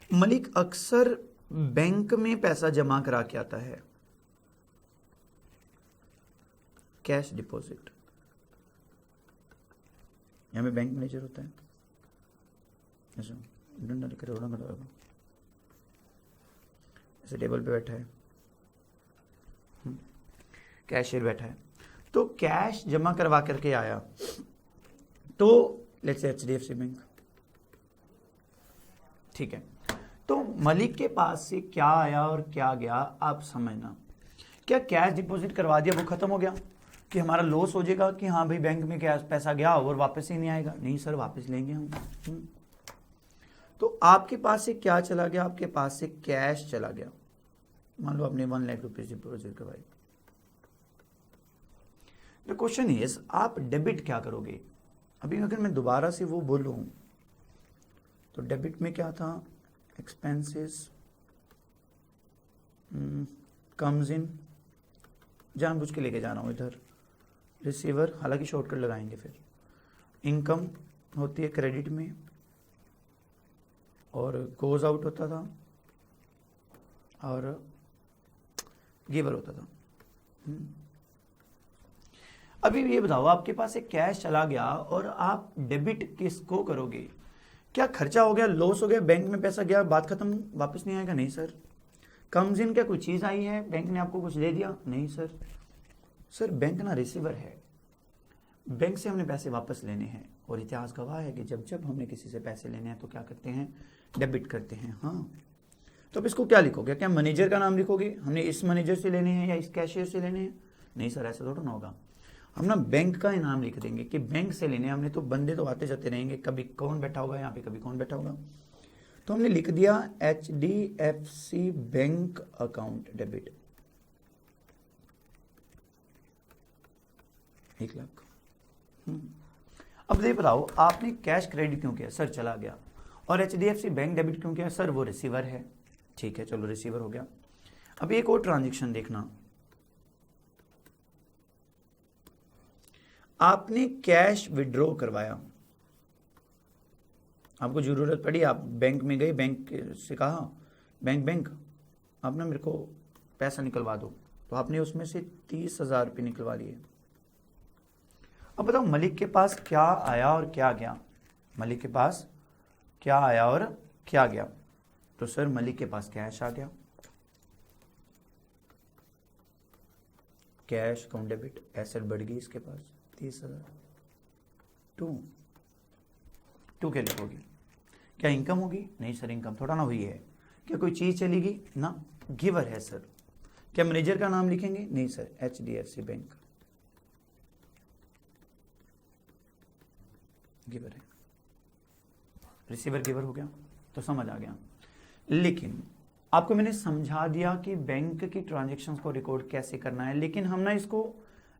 मलिक अक्सर बैंक में पैसा जमा करा के आता है, कैश डिपॉजिट। यहाँ में बैंक मैनेजर होता है, ऐसा डंडा लेकर रोड़ा खड़ा होगा, ऐसे टेबल पे बैठा है, कैशियर बैठा है। तो कैश जमा करवा करके आया, तो लेट्स से HDFC बैंक, ठीक है। तो मलिक के पास से क्या आया और क्या गया आप समझना। क्या कैश डिपॉजिट करवा दिया वो खत्म हो गया कि हमारा लॉस हो जाएगा कि हाँ भाई बैंक में कैश पैसा गया और वापस ही नहीं आएगा? नहीं सर, वापस लेंगे हम। तो आपके पास से क्या चला गया? आपके पास से कैश चला गया। मान लो आपने 1 लाख रुपीज डिपॉजिट करवाई। द क्वेश्चन इज आप डेबिट क्या करोगे? अभी अगर मैं दोबारा से वो बोलूं तो डेबिट में क्या था? एक्सपेंसेस कम्स इन, जानबूझ के लेके जा रहा हूँ इधर, रिसीवर, हालांकि शॉर्टकट लगाएंगे फिर। इनकम होती है क्रेडिट में और गोज आउट होता था और गिवर होता था। अभी ये बताओ, आपके पास एक कैश चला गया और आप डेबिट किसको करोगे? क्या खर्चा हो गया, लॉस हो गया, बैंक में पैसा गया, बात खत्म, वापस नहीं आएगा? नहीं सर। कम्स इन, क्या कोई चीज़ आई है, बैंक ने आपको कुछ दे दिया? नहीं सर। सर बैंक ना रिसीवर है, बैंक से हमने पैसे वापस लेने हैं, और इतिहास गवाह है कि जब जब हमने किसी से पैसे लेने हैं तो क्या करते हैं, डेबिट करते हैं। हाँ, तो अब इसको क्या लिखोगे, क्या मैनेजर का नाम लिखोगे, हमने इस मैनेजर से लेने हैं या इस कैशियर से लेने हैं? नहीं सर, ऐसा थोड़ा ना होगा। हम ना बैंक का ही नाम लिख देंगे कि बैंक से लेने, हमने तो बंदे तो आते जाते रहेंगे, कभी कौन बैठा होगा यहाँ पे, कभी कौन बैठा होगा, तो हमने लिख दिया HDFC bank account debit 1 lakh. अब ये बताओ, आपने कैश क्रेडिट क्यों किया? सर चला गया। और HDFC बैंक डेबिट क्यों किया? सर वो रिसीवर है। ठीक है, चलो रिसीवर हो गया। अब एक और ट्रांजैक्शन देखना, आपने कैश विड्रॉ करवाया, आपको जरूरत पड़ी, आप बैंक में गए, बैंक से कहा बैंक आप ना मेरे को पैसा निकलवा दो, तो आपने उसमें से 30,000 रुपये निकलवा लिए। अब बताओ मलिक के पास क्या आया और क्या गया? मलिक के पास क्या आया और क्या गया? तो सर मलिक के पास कैश आ गया, कैश अकाउंट डेबिट, एसेट बढ़ गई इसके पास 30,000। टू क्या लिखोगे? क्या इनकम होगी? नहीं सर, इनकम थोड़ा ना हुई है। क्या कोई चीज चलेगी ना, गिवर है सर। क्या मैनेजर का नाम लिखेंगे? नहीं सर, HDFC बैंक गिवर है, रिसीवर गिवर हो गया, तो समझ आ गया। लेकिन आपको मैंने समझा दिया कि बैंक की ट्रांजैक्शंस को रिकॉर्ड कैसे करना है, लेकिन हम ना इसको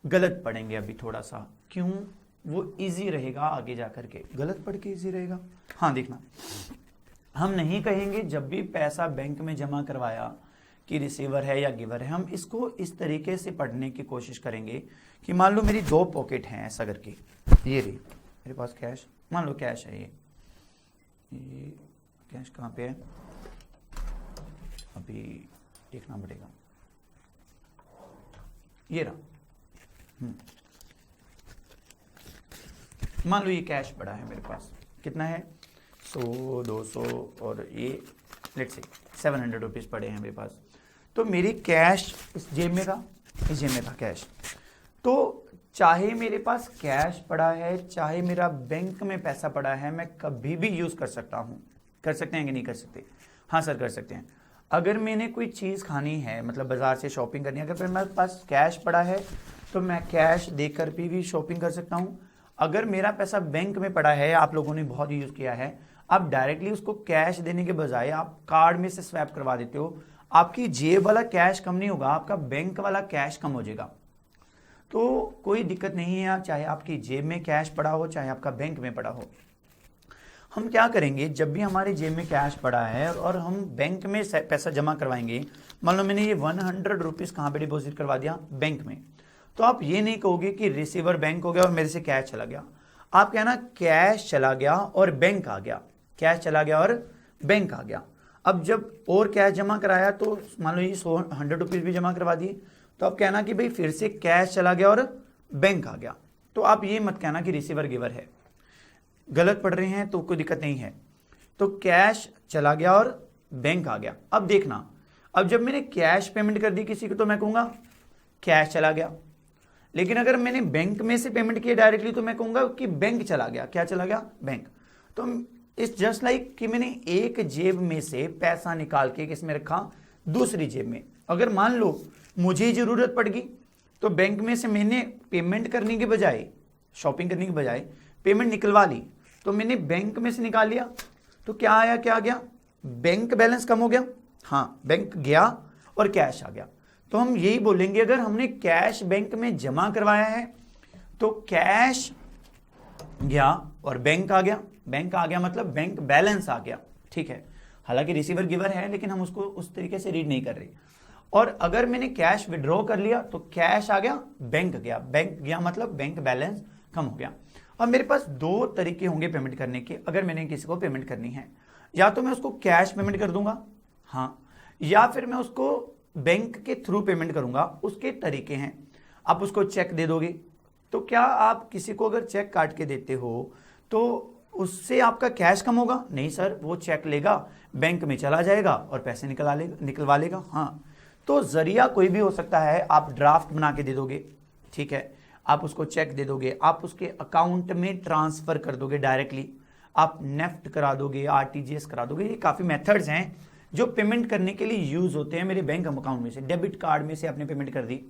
गलत पढ़ेंगे अभी थोड़ा सा। क्यों? वो इजी रहेगा आगे जाकर के, गलत पढ़ के इजी रहेगा। हाँ देखना, हम नहीं कहेंगे जब भी पैसा बैंक में जमा करवाया कि रिसीवर है या गिवर है, हम इसको इस तरीके से पढ़ने की कोशिश करेंगे कि मान लो मेरी 2 पॉकेट हैं ऐसा करके, ये रही मेरे पास कैश, मान लो कैश है ये कैश कहाँ पे है, अभी देखना पड़ेगा, ये रहा। मान लो ये कैश पड़ा है मेरे पास, कितना है 100 200 और ये लेट्स से 700 रुपीज़ पड़े हैं मेरे पास। तो मेरी कैश इस जेब में था, इस जेब में था कैश। तो चाहे मेरे पास कैश पड़ा है, चाहे मेरा बैंक में पैसा पड़ा है, मैं कभी भी यूज़ कर सकता हूँ। कर सकते हैं कि नहीं कर सकते? हाँ सर कर सकते हैं। अगर मैंने कोई चीज़ खानी है, मतलब बाज़ार से शॉपिंग करनी है, अगर मेरे पास कैश पड़ा है तो मैं कैश देकर भी शॉपिंग कर सकता हूँ। अगर मेरा पैसा बैंक में पड़ा है, आप लोगों ने बहुत यूज़ किया है, आप डायरेक्टली उसको कैश देने के बजाय आप कार्ड में से स्वैप करवा देते हो, आपकी जेब वाला कैश कम नहीं होगा, आपका बैंक वाला कैश कम हो जाएगा। तो कोई दिक्कत नहीं है, चाहे आपकी जेब में कैश पड़ा हो, चाहे आपका बैंक में पड़ा हो। हम क्या करेंगे, जब भी हमारी जेब में कैश पड़ा है और हम बैंक में पैसा जमा करवाएंगे, मान लो मैंने ये 100 रुपीज़ कहाँ पे डिपॉजिट करवा दिया, बैंक में, तो आप ये नहीं कहोगे कि रिसीवर बैंक हो गया और मेरे से कैश चला गया। आप कहना कैश चला गया और बैंक आ गया, कैश चला गया और बैंक आ गया। अब जब और कैश जमा कराया तो मान लो ये 100 रुपीज़ भी जमा करवा दिए, तो आप कहना कि भाई फिर से कैश चला गया और बैंक आ गया। तो आप ये मत कहना कि रिसीवर गिवर है, गलत पढ़ रहे हैं तो कोई दिक्कत नहीं है। तो कैश चला गया और बैंक आ गया। अब देखना, अब जब मैंने कैश पेमेंट कर दी किसी को तो मैं कहूँगा कैश चला गया, लेकिन अगर मैंने बैंक में से पेमेंट किया डायरेक्टली तो मैं कहूँगा कि बैंक चला गया। क्या चला गया? बैंक। तो इट्स जस्ट लाइक कि मैंने एक जेब में से पैसा निकाल के किसमें रखा, दूसरी जेब में। अगर मान लो मुझे जरूरत पड़ गई तो बैंक में से मैंने पेमेंट करने के बजाय, शॉपिंग करने के बजाय पेमेंट निकलवा ली, तो मैंने बैंक में से निकाल लिया, तो क्या आया, क्या आ गया, बैंक बैलेंस कम हो गया। हाँ, बैंक गया और कैश आ गया। तो हम यही बोलेंगे, अगर हमने कैश बैंक में जमा करवाया है तो कैश गया और बैंक आ गया। बैंक आ गया मतलब बैंक बैलेंस आ गया, ठीक है। हालांकि रिसीवर गिवर है, लेकिन हम उसको उस तरीके से रीड नहीं कर रहे। और अगर मैंने कैश विड्रॉ कर लिया तो कैश आ गया, बैंक गया, बैंक गया मतलब बैंक बैलेंस कम हो गया। अब मेरे पास 2 तरीके होंगे पेमेंट करने के, अगर मैंने किसी को पेमेंट करनी है। या तो मैं उसको कैश पेमेंट कर दूंगा, हाँ, या फिर मैं उसको बैंक के थ्रू पेमेंट करूंगा। उसके तरीके हैं, आप उसको चेक दे दोगे। तो क्या आप किसी को अगर चेक काट के देते हो तो उससे आपका कैश कम होगा? नहीं सर, वो चेक लेगा, बैंक में चला जाएगा और पैसे निकलवा लेगा। हाँ, तो जरिया कोई भी हो सकता है। आप ड्राफ्ट बना के दे दोगे, ठीक है, आप उसको चेक दे दोगे, आप उसके अकाउंट में ट्रांसफर कर दोगे डायरेक्टली, आप नेफ्ट करा दोगे, आरटीजीएस करा दोगे। ये काफ़ी मेथड्स हैं जो पेमेंट करने के लिए यूज़ होते हैं। मेरे बैंक अकाउंट में से, डेबिट कार्ड में से आपने पेमेंट कर दी,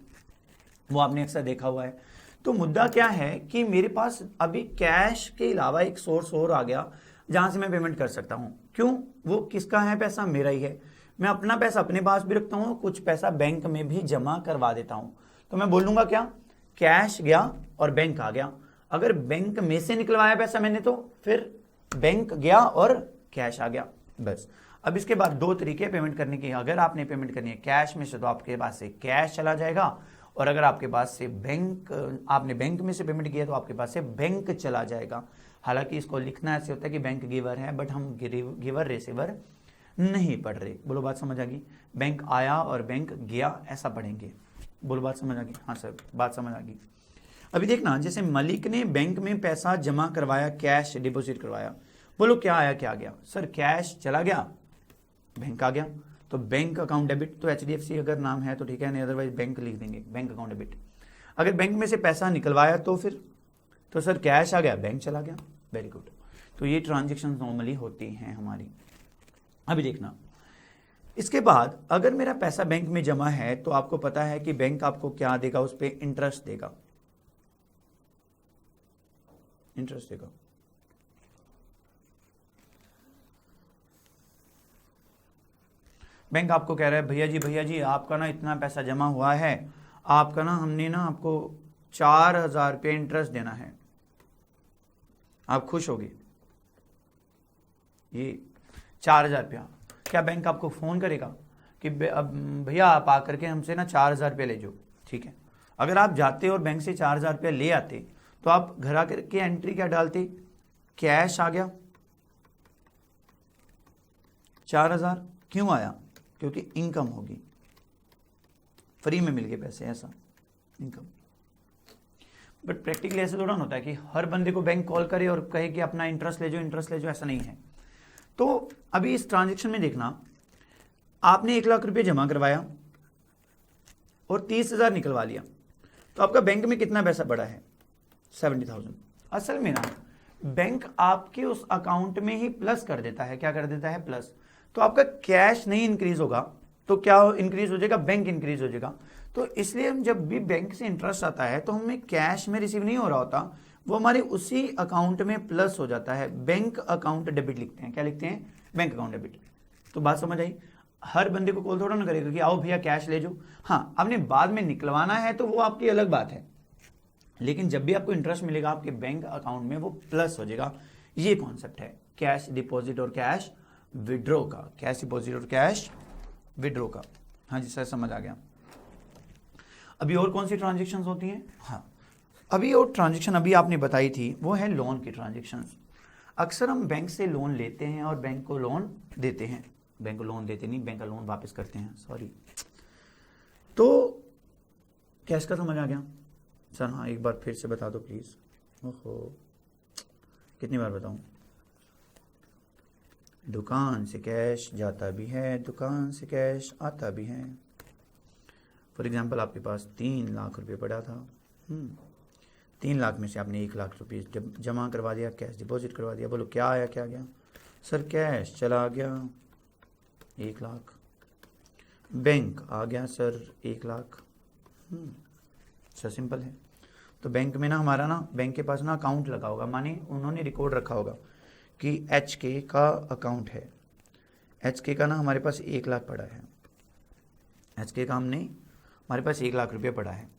वो आपने अक्सर देखा हुआ है। तो मुद्दा क्या है कि मेरे पास अभी कैश के अलावा एक सोर्स और आ गया जहां से मैं पेमेंट कर सकता हूं। क्यों? वो किसका है? पैसा मेरा ही है। मैं अपना पैसा अपने पास भी रखता हूं, कुछ पैसा बैंक में भी जमा करवा देता हूं। तो मैं बोलूंगा क्या? कैश गया और बैंक आ गया। अगर बैंक में से निकलवाया पैसा मैंने, तो फिर बैंक गया और कैश आ गया, बस। अब इसके बाद दो तरीके पेमेंट करने के। अगर आपने पेमेंट करनी है कैश में से, तो आपके पास से कैश चला जाएगा, और अगर आपके पास से आपने बैंक में से पेमेंट किया तो आपके पास से बैंक चला जाएगा। हालांकि इसको लिखना ऐसे होता है कि बैंक गिवर है, बट हम गिवर रिसीवर नहीं पढ़ रहे। बोलो बात समझ आ गई? बैंक आया और बैंक गया ऐसा पढ़ेंगे। बोलो बात समझ आ गई? हाँ सर, बात समझ आ गई। अभी देखना, जैसे मलिक ने बैंक में पैसा जमा करवाया, कैश डिपॉजिट करवाया। बोलो क्या आया क्या गया? सर कैश चला गया, बैंक आ गया। तो बैंक अकाउंट डेबिट, तो एचडीएफसी अगर नाम है तो ठीक है, नहीं अदरवाइज बैंक लिख देंगे, बैंक अकाउंट डेबिट। अगर बैंक में से पैसा निकलवाया तो फिर, तो सर कैश आ गया, बैंक चला गया। Very good. तो ये ट्रांजेक्शन नॉर्मली होती हैं हमारी। अभी देखना, इसके बाद अगर मेरा पैसा बैंक में जमा है तो आपको पता है कि बैंक आपको क्या देगा? उस पर इंटरेस्ट देगा, इंटरेस्ट देगा। बैंक आपको कह रहा है भैया जी आपका ना इतना पैसा जमा हुआ है, आपका ना हमने ना आपको 4,000 रुपये इंटरेस्ट देना है, आप खुश होगे? ये 4,000 रुपया, क्या बैंक आपको फ़ोन करेगा कि भैया आप आकर के हमसे ना 4,000 रुपये ले जाओ? ठीक है, अगर आप जाते और बैंक से 4,000 रुपया ले आते तो आप घर आकर के एंट्री क्या डालते? कैश आ गया 4,000। क्यों आया? क्योंकि इनकम होगी, फ्री में मिल गए पैसे, ऐसा इनकम। बट प्रैक्टिकली ऐसा थोड़ा होता है कि हर बंदे को बैंक कॉल करे और कहे कि अपना इंटरेस्ट ले जाओ, इंटरेस्ट ले जाओ, ऐसा नहीं है। तो अभी इस ट्रांजेक्शन में देखना, आपने 1 लाख रुपये जमा करवाया और 30,000 निकलवा लिया, तो आपका बैंक में कितना पैसा बढ़ा है? 70,000। असल में ना बैंक आपके उस अकाउंट में ही प्लस कर देता है। क्या कर देता है? प्लस। तो आपका कैश नहीं इंक्रीज होगा, तो क्या इंक्रीज हो जाएगा? बैंक इंक्रीज हो जाएगा। तो इसलिए हम जब भी बैंक से इंटरेस्ट आता है तो हमें कैश में रिसीव नहीं हो रहा होता, वो हमारे उसी अकाउंट में प्लस हो जाता है। बैंक अकाउंट डेबिट लिखते हैं। क्या लिखते हैं? Bank account debit. तो बात समझ आई? हर बंदे को कॉल थोड़ा ना करेगा कि आओ भैया कैश ले जाओ। हाँ, आपने बाद में निकलवाना है तो वो आपकी अलग बात है, लेकिन जब भी आपको इंटरेस्ट मिलेगा आपके बैंक अकाउंट में वो प्लस हो जाएगा। ये कॉन्सेप्ट है कैश डिपॉजिट और कैश विड्रॉ का, कैश डिपॉजिट और कैश विड्रॉ का। हाँ जी सर, समझ आ गया। अभी और कौन सी ट्रांजेक्शन्स होती हैं? हाँ, अभी और ट्रांजेक्शन अभी आपने बताई थी वो है लोन की ट्रांजेक्शन्स। अक्सर हम बैंक से लोन लेते हैं और बैंक को लोन देते हैं। बैंक को लोन देते नहीं, बैंक का लोन वापस करते हैं, सॉरी। तो कैश का समझ आ गया सर? हाँ, एक बार फिर से बता दो प्लीज़। ओहो, कितनी बार बताऊं? दुकान से कैश जाता भी है, दुकान से कैश आता भी है। फॉर एग्जांपल, आपके पास 3 लाख रुपए पड़ा था। 3 लाख में से आपने 1 लाख रुपये जमा करवा दिया, कैश डिपॉजिट करवा दिया। बोलो क्या आया क्या गया? सर कैश चला गया 1 लाख, बैंक आ गया सर 1 लाख। सर सिंपल है। तो बैंक में ना हमारा ना, बैंक के पास ना अकाउंट लगा होगा, माने उन्होंने रिकॉर्ड रखा होगा कि HK का अकाउंट है। HK का ना हमारे पास 1 लाख पड़ा है। HK का हमने, हमारे पास 1 लाख रुपये पड़ा है,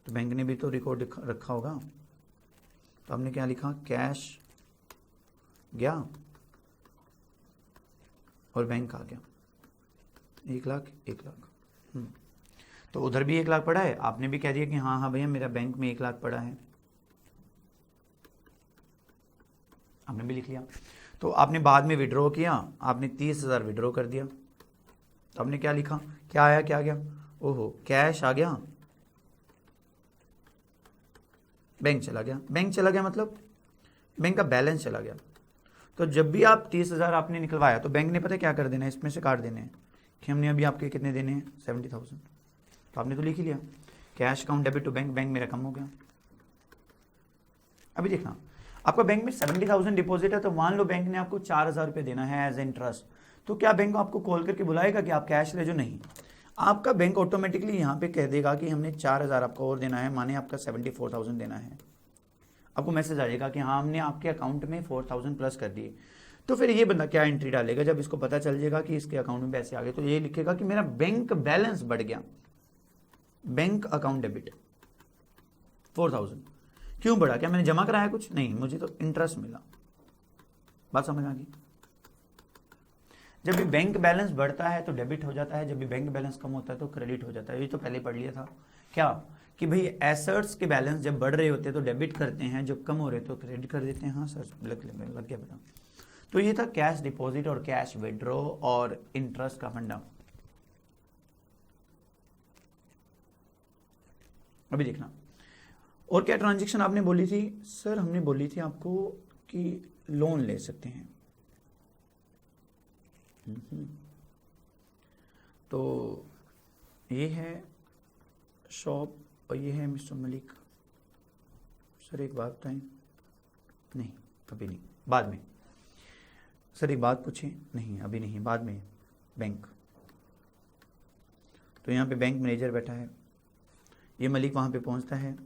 तो बैंक ने भी तो रिकॉर्ड रखा होगा। तो हमने क्या लिखा? कैश गया और बैंक आ गया 1 लाख 1 लाख। तो उधर भी 1 लाख पड़ा है, आपने भी कह दिया कि हाँ हाँ भैया मेरा बैंक में 1 लाख पड़ा है, आपने भी लिख लिया। तो आपने बाद में विड्रॉ किया, आपने 30,000 विड्रॉ कर दिया, तो आपने क्या लिखा? क्या आया क्या गया? ओहो, कैश आ गया बैंक चला गया। बैंक चला गया मतलब बैंक का बैलेंस चला गया। तो जब भी आप 30,000 आपने निकलवाया तो बैंक ने पता है क्या कर देना है, इसमें से काट देने हैं कि हमने अभी आपके कितने देने हैं 70,000। तो आपने तो लिख ही लिया cash account debit to bank, bank मेरा कम हो गया। अभी देखना आपका बैंक में 70,000 डिपॉजिट है, तो मान लो बैंक ने आपको 4,000 रुपये देना है एज इंटरेस्ट, तो क्या बैंक आपको कॉल करके बुलाएगा कि आप कैश ले जो? नहीं, आपका बैंक ऑटोमेटिकली यहाँ पे कह देगा कि हमने 4,000 आपको और देना है, माने आपका 74,000 देना है। आपको मैसेज आ जाएगा कि हाँ हमने आपके अकाउंट में 4,000 प्लस कर दिए। तो फिर ये बंदा क्या एंट्री डालेगा जब इसको पता चल जाएगा कि इसके अकाउंट में पैसे आ गए? तो ये लिखेगा कि मेरा बैंक बैलेंस बढ़ गया, बैंक अकाउंट डेबिट 4,000। क्यों बढ़ा? क्या मैंने जमा कराया कुछ? नहीं, मुझे तो इंटरेस्ट मिला। बात समझ आ गई? जब भी बैंक बैलेंस बढ़ता है तो डेबिट हो जाता है, जब भी बैंक बैलेंस कम होता है तो क्रेडिट हो जाता है। ये तो पहले पढ़ लिया था क्या कि भाई एसेट्स के बैलेंस जब बढ़ रहे होते हैं तो डेबिट करते हैं, जब कम हो रहे तो क्रेडिट कर देते हैं। हाँ सर लग गया बेटा। तो ये था कैश डिपॉजिट और कैश विड्रॉ और इंटरेस्ट का फंडा। अभी देखना और क्या ट्रांजैक्शन आपने बोली थी सर? हमने बोली थी आपको कि लोन ले सकते हैं। तो ये है शॉप और ये है मिस्टर मलिक। सर एक बात बताएं। नहीं अभी नहीं, बाद में। सर एक बात पूछें। नहीं अभी नहीं, बाद में। बैंक, तो यहाँ पे बैंक मैनेजर बैठा है, ये मलिक वहाँ पे पहुँचता है।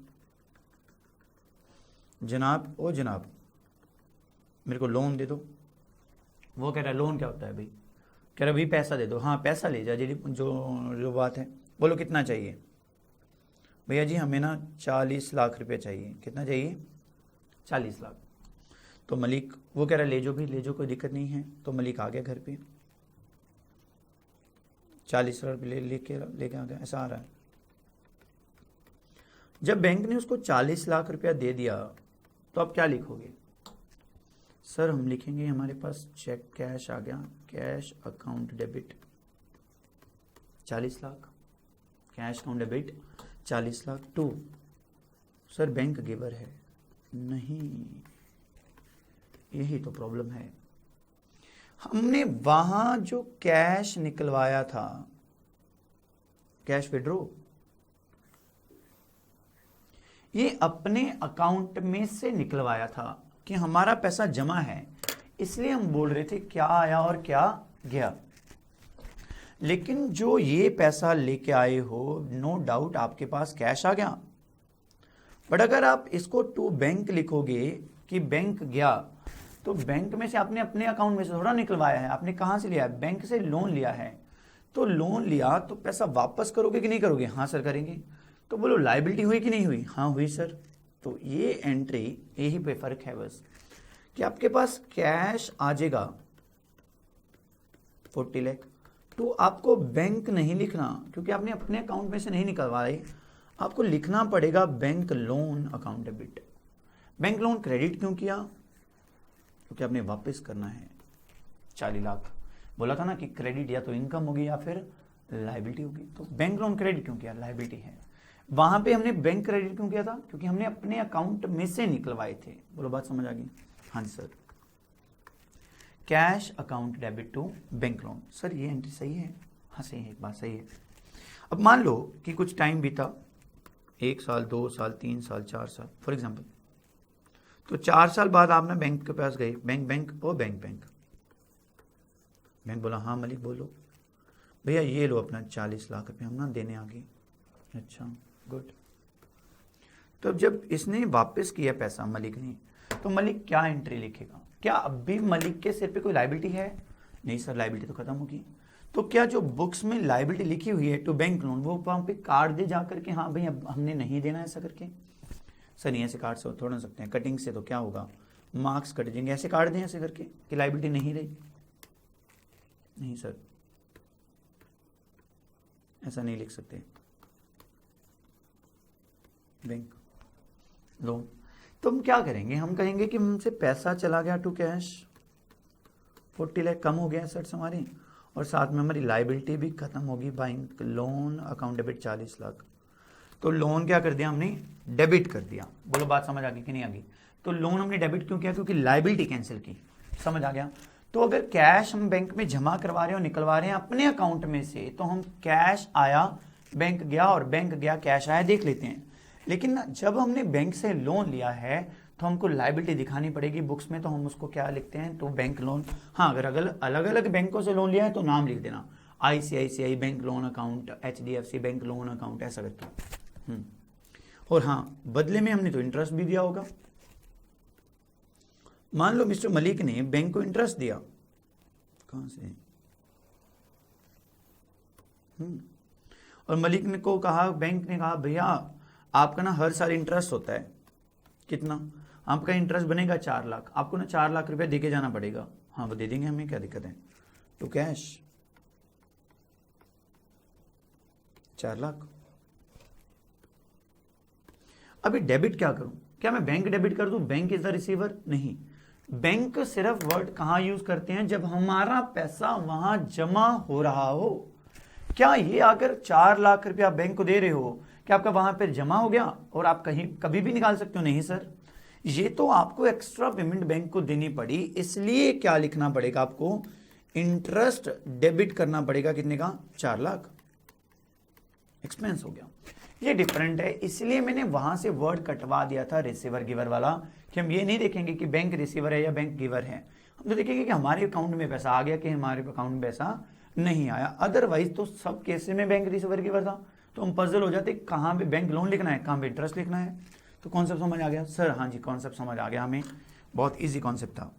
जनाब ओ जनाब मेरे को लोन दे दो। वो कह रहा है लोन क्या होता है भाई? कह रहा भाई पैसा दे दो। हाँ पैसा ले जा जो बात है। बोलो कितना चाहिए? भैया जी हमें ना 40 लाख रुपए चाहिए। कितना चाहिए? 40 लाख। तो मलिक वो कह रहा है ले जो भी, ले जो, कोई दिक्कत नहीं है। तो मलिक आ गया घर पे, 40 लाख रुपये लेके आ गया। ऐसा आ रहा है। जब बैंक ने उसको 40 लाख रुपया दे दिया तो आप क्या लिखोगे? सर हम लिखेंगे हमारे पास चेक कैश आ गया, cash account debit 40 lakh, cash account debit 40 lakh to. Sir bank giver है। नहीं, यही तो प्रॉब्लम है। हमने वहां जो कैश निकलवाया था, कैश विड्रॉ, ये अपने अकाउंट में से निकलवाया था कि हमारा पैसा जमा है, इसलिए हम बोल रहे थे क्या आया और क्या गया। लेकिन जो ये पैसा लेके आए हो, नो डाउट आपके पास कैश आ गया, बट अगर आप इसको टू बैंक लिखोगे कि बैंक गया, तो बैंक में से आपने अपने अकाउंट में से थोड़ा निकलवाया है। आपने कहां से लिया है? बैंक से लोन लिया है। तो लोन लिया तो पैसा वापस करोगे कि नहीं करोगे? हाँ सर करेंगे। तो बोलो लायबिलिटी हुई कि नहीं हुई? हाँ हुई सर। तो ये एंट्री, यही पे फर्क है बस कि आपके पास कैश आ जाएगा 40 लाख, तो आपको बैंक नहीं लिखना क्योंकि आपने अपने अकाउंट में से नहीं निकलवाए। आपको लिखना पड़ेगा bank loan account debit. Bank loan credit क्यों किया? क्योंकि आपने वापस करना है 40 लाख। बोला था ना कि क्रेडिट या तो इनकम होगी या फिर लायबिलिटी होगी। तो बैंक लोन क्रेडिट क्यों किया? लायबिलिटी है। वहां पे हमने बैंक क्रेडिट क्यों किया था? क्योंकि हमने अपने अकाउंट में से निकलवाए थे। बोलो बात समझ आ गई? हाँ जी sir. Cash account debit to bank loan. Sir ये एंट्री सही है? हाँ सही है, एक बात सही है। अब मान लो कि कुछ टाइम बीता, 1 साल 2 साल 3 साल 4 साल फॉर एग्जाम्पल। तो 4 साल बाद आप ना बैंक के पास गए, बैंक बोला हाँ मलिक बोलो। भैया ये लो अपना 40 लाख रुपये हम ना देने आ गए। अच्छा गुड। तो जब इसने वापस किया पैसा मलिक ने, तो मलिक क्या एंट्री लिखेगा? क्या अब भी मलिक के सिर पे कोई लायबिलिटी है? नहीं सर, लायबिलिटी तो खत्म होगी। तो क्या जो बुक्स में लायबिलिटी लिखी हुई है टू बैंक लोन, वो वहां पे काट दे जा करके हाँ भाई अब हमने नहीं देना ऐसा करके? सर नहीं, ऐसे काट से थोड़ा सकते हैं, कटिंग से तो क्या होगा, मार्क्स कट जाएंगे। ऐसे काट दें ऐसे करके कि लायबिलिटी नहीं रही? नहीं सर, ऐसा नहीं लिख सकते। बैंक लोन, तो हम क्या करेंगे? हम कहेंगे कि हमसे पैसा चला गया टू कैश, 40 लाख कम हो गया सर हमारी, और साथ में हमारी लायबिलिटी भी खत्म होगी, bank loan account debit 40 lakh. तो लोन क्या कर दिया हमने, डेबिट कर दिया। बोलो बात समझ आ गई कि नहीं आ गई? तो लोन हमने डेबिट क्यों किया? क्योंकि लायबिलिटी कैंसिल की। समझ आ गया? तो अगर कैश हम बैंक में जमा करवा रहे हैं और निकलवा रहे हैं अपने अकाउंट में से, तो हम कैश आया बैंक गया और बैंक गया कैश आया देख लेते हैं। लेकिन ना जब हमने बैंक से लोन लिया है तो हमको लायबिलिटी दिखानी पड़ेगी बुक्स में, तो हम उसको क्या लिखते हैं? तो बैंक लोन। हाँ, अगर अलग अलग बैंकों से लोन लिया है तो नाम लिख देना, ICICI bank loan account, HDFC bank loan account, ऐसा करके। और हाँ, बदले में हमने तो इंटरेस्ट भी दिया होगा। मान लो मिस्टर मलिक ने बैंक को इंटरेस्ट दिया, कहां से? और मलिक ने को कहा, बैंक ने कहा भैया आपका ना हर साल इंटरेस्ट होता है, कितना? आपका इंटरेस्ट बनेगा 4 लाख, आपको ना 4 लाख रुपया देके जाना पड़ेगा। हाँ, वो दे देंगे, हमें क्या दिक्कत है? तो कैश 4 लाख। अभी डेबिट क्या करूं? क्या मैं बैंक डेबिट कर दूं? Bank is the receiver? नहीं, बैंक सिर्फ वर्ड कहां यूज करते हैं? जब हमारा पैसा वहां जमा हो रहा हो। क्या ये अगर 4 लाख रुपया बैंक को दे रहे हो, क्या आपका वहां पर जमा हो गया और आप कहीं कभी भी निकाल सकते हो? नहीं सर, ये तो आपको एक्स्ट्रा पेमेंट बैंक को देनी पड़ी, इसलिए क्या लिखना पड़ेगा आपको? इंटरेस्ट डेबिट करना पड़ेगा। कितने का? 4 लाख। एक्सपेंस हो गया। ये डिफरेंट है, इसलिए मैंने वहां से वर्ड कटवा दिया था रिसीवर गिवर वाला, कि हम ये नहीं देखेंगे कि बैंक रिसीवर है या बैंक गिवर है, हम तो देखेंगे कि हमारे अकाउंट में पैसा आ गया कि हमारे अकाउंट में पैसा नहीं आया। अदरवाइज तो सब केसेस में बैंक रिसीवर गिवर था, तो हम पजल हो जाते कहां पे बैंक लोन लिखना है, कहां पे इंटरेस्ट लिखना है। तो कॉन्सेप्ट समझ आ गया सर? हाँ जी, कॉन्सेप्ट समझ आ गया हमें, बहुत इजी कॉन्सेप्ट था।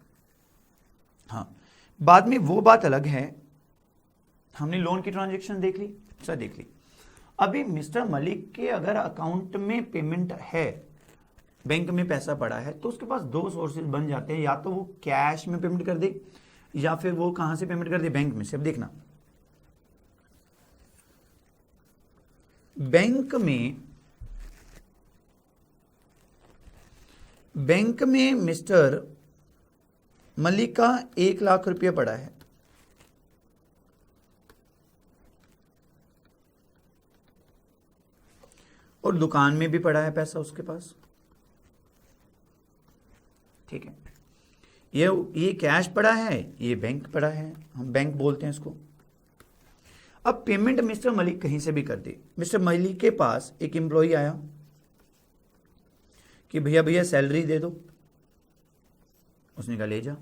हाँ, बाद में वो बात अलग है, हमने लोन की ट्रांजेक्शन देख ली सर, देख ली। अभी मिस्टर मलिक के अगर अकाउंट में पेमेंट है, बैंक में पैसा पड़ा है, तो उसके पास 2 सोर्सेज बन जाते हैं, या तो वो कैश में पेमेंट कर दे या फिर वो कहां से पेमेंट कर दे? बैंक में से। अब देखना, बैंक में मिस्टर मलिक का 1 लाख रुपया पड़ा है, और दुकान में भी पड़ा है पैसा उसके पास, ठीक है। ये कैश पड़ा है, ये बैंक पड़ा है, हम बैंक बोलते हैं इसको। अब पेमेंट मिस्टर मलिक कहीं से भी कर दे। मिस्टर मलिक के पास एक एम्प्लॉय आया कि भैया भैया सैलरी दे दो, उसने कहा ले जा।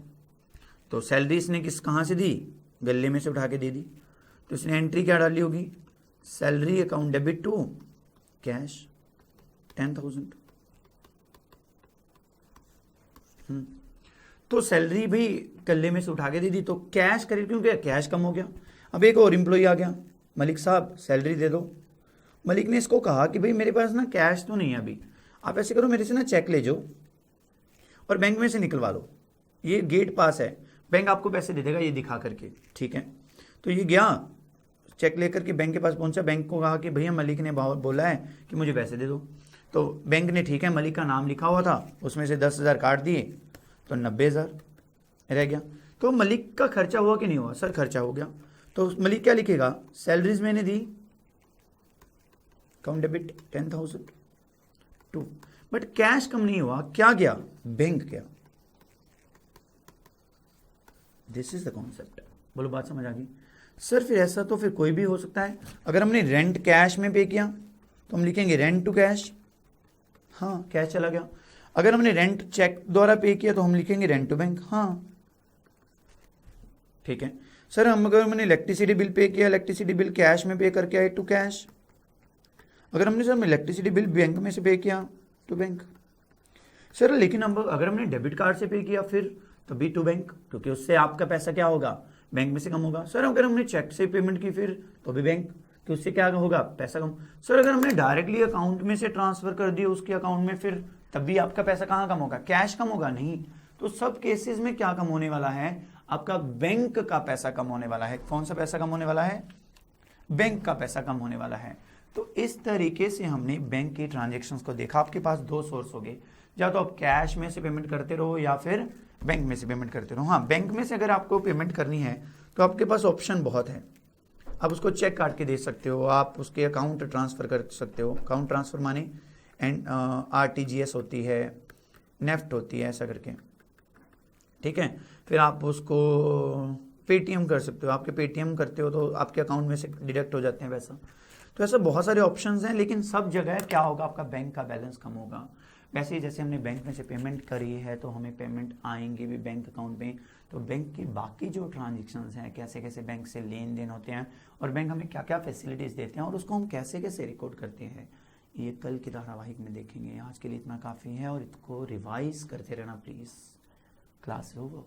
तो सैलरी इसने कहां से दी? गले में से उठा के दे दी। तो इसने एंट्री क्या डाली होगी? Salary account debit to cash 10,000। तो सैलरी भी गले में से उठा के दे दी, तो कैश करेक्ट क्यों गया? कैश कम हो गया। अब एक और एम्प्लॉय आ गया, मलिक साहब सैलरी दे दो। मलिक ने इसको कहा कि भाई मेरे पास ना कैश तो नहीं है अभी, आप ऐसे करो मेरे से ना चेक ले जाओ और बैंक में से निकलवा लो, ये गेट पास है, बैंक आपको पैसे दे देगा ये दिखा करके, ठीक है। तो ये गया चेक लेकर के बैंक के पास पहुंचा, बैंक को कहा कि भैया मलिक ने बोला है कि मुझे पैसे दे दो। तो बैंक ने ठीक है, मलिक का नाम लिखा हुआ था, उसमें से 10,000 काट दिए तो 90,000 रह गया। तो मलिक का खर्चा हुआ कि नहीं हुआ? सर खर्चा हो गया। तो मलिक क्या लिखेगा? सैलरीज मैंने दी, अकाउंट डेबिट 10,002, बट कैश कम नहीं हुआ, क्या गया? बैंक गया। This is the concept. बोलो बात समझ आ गई? सर फिर ऐसा तो फिर कोई भी हो सकता है। अगर हमने रेंट कैश में पे किया तो हम लिखेंगे रेंट टू कैश, हाँ कैश चला गया। अगर हमने रेंट चेक द्वारा पे किया तो हम लिखेंगे रेंट टू बैंक, हाँ ठीक है। सर हम अगर हमने इलेक्ट्रिसिटी बिल पे किया, इलेक्ट्रिसिटी बिल कैश में पे करके आए टू कैश। अगर हमने सर इलेक्ट्रिसिटी बिल बैंक में से पे किया टू बैंक। सर लेकिन अब अगर हमने डेबिट कार्ड से पे किया फिर तो भी टू बैंक, क्योंकि उससे आपका पैसा क्या होगा? बैंक में से कम होगा। सर अगर हमने चेक से पेमेंट की फिर तो भी बैंक, कि उससे क्या होगा? पैसा कम। सर अगर हमने डायरेक्टली अकाउंट में से ट्रांसफर कर दिया उसके अकाउंट में फिर तब भी आपका पैसा कहाँ कम होगा? कैश कम होगा? नहीं। तो सब केसेस में क्या कम होने वाला है? आपका बैंक का पैसा कम होने वाला है। कौन सा पैसा कम होने वाला है? बैंक का पैसा कम होने वाला है। तो इस तरीके से हमने बैंक के ट्रांजेक्शन्स को देखा। आपके पास 2 सोर्स हो गए, या तो आप कैश में से पेमेंट करते रहो या फिर बैंक में से पेमेंट करते रहो। हाँ, बैंक में से अगर आपको पेमेंट करनी है तो आपके पास ऑप्शन बहुत है। आप उसको चेक काट के दे सकते हो, आप उसके अकाउंट ट्रांसफ़र कर सकते हो। अकाउंट ट्रांसफ़र माने एंड RTGS होती है, नेफ्ट होती है, ऐसा करके, ठीक है। फिर आप उसको पेटीएम कर सकते हो, आपके पेटीएम करते हो तो आपके अकाउंट में से डिडक्ट हो जाते हैं पैसा। तो ऐसे बहुत सारे ऑप्शंस हैं, लेकिन सब जगह क्या होगा, आपका बैंक का बैलेंस कम होगा। वैसे ही जैसे हमने बैंक में से पेमेंट करी है तो हमें पेमेंट आएंगे भी बैंक अकाउंट में, तो बैंक की बाकी जो ट्रांजेक्शन्स हैं, कैसे कैसे बैंक से लेन देन होते हैं और बैंक हमें क्या क्या फैसिलिटीज़ देते हैं और उसको हम कैसे कैसे रिकॉर्ड करते हैं, ये कल की धारावाहिक में देखेंगे। आज के लिए इतना काफ़ी है और इसको रिवाइज करते रहना प्लीज़, क्लास होगा।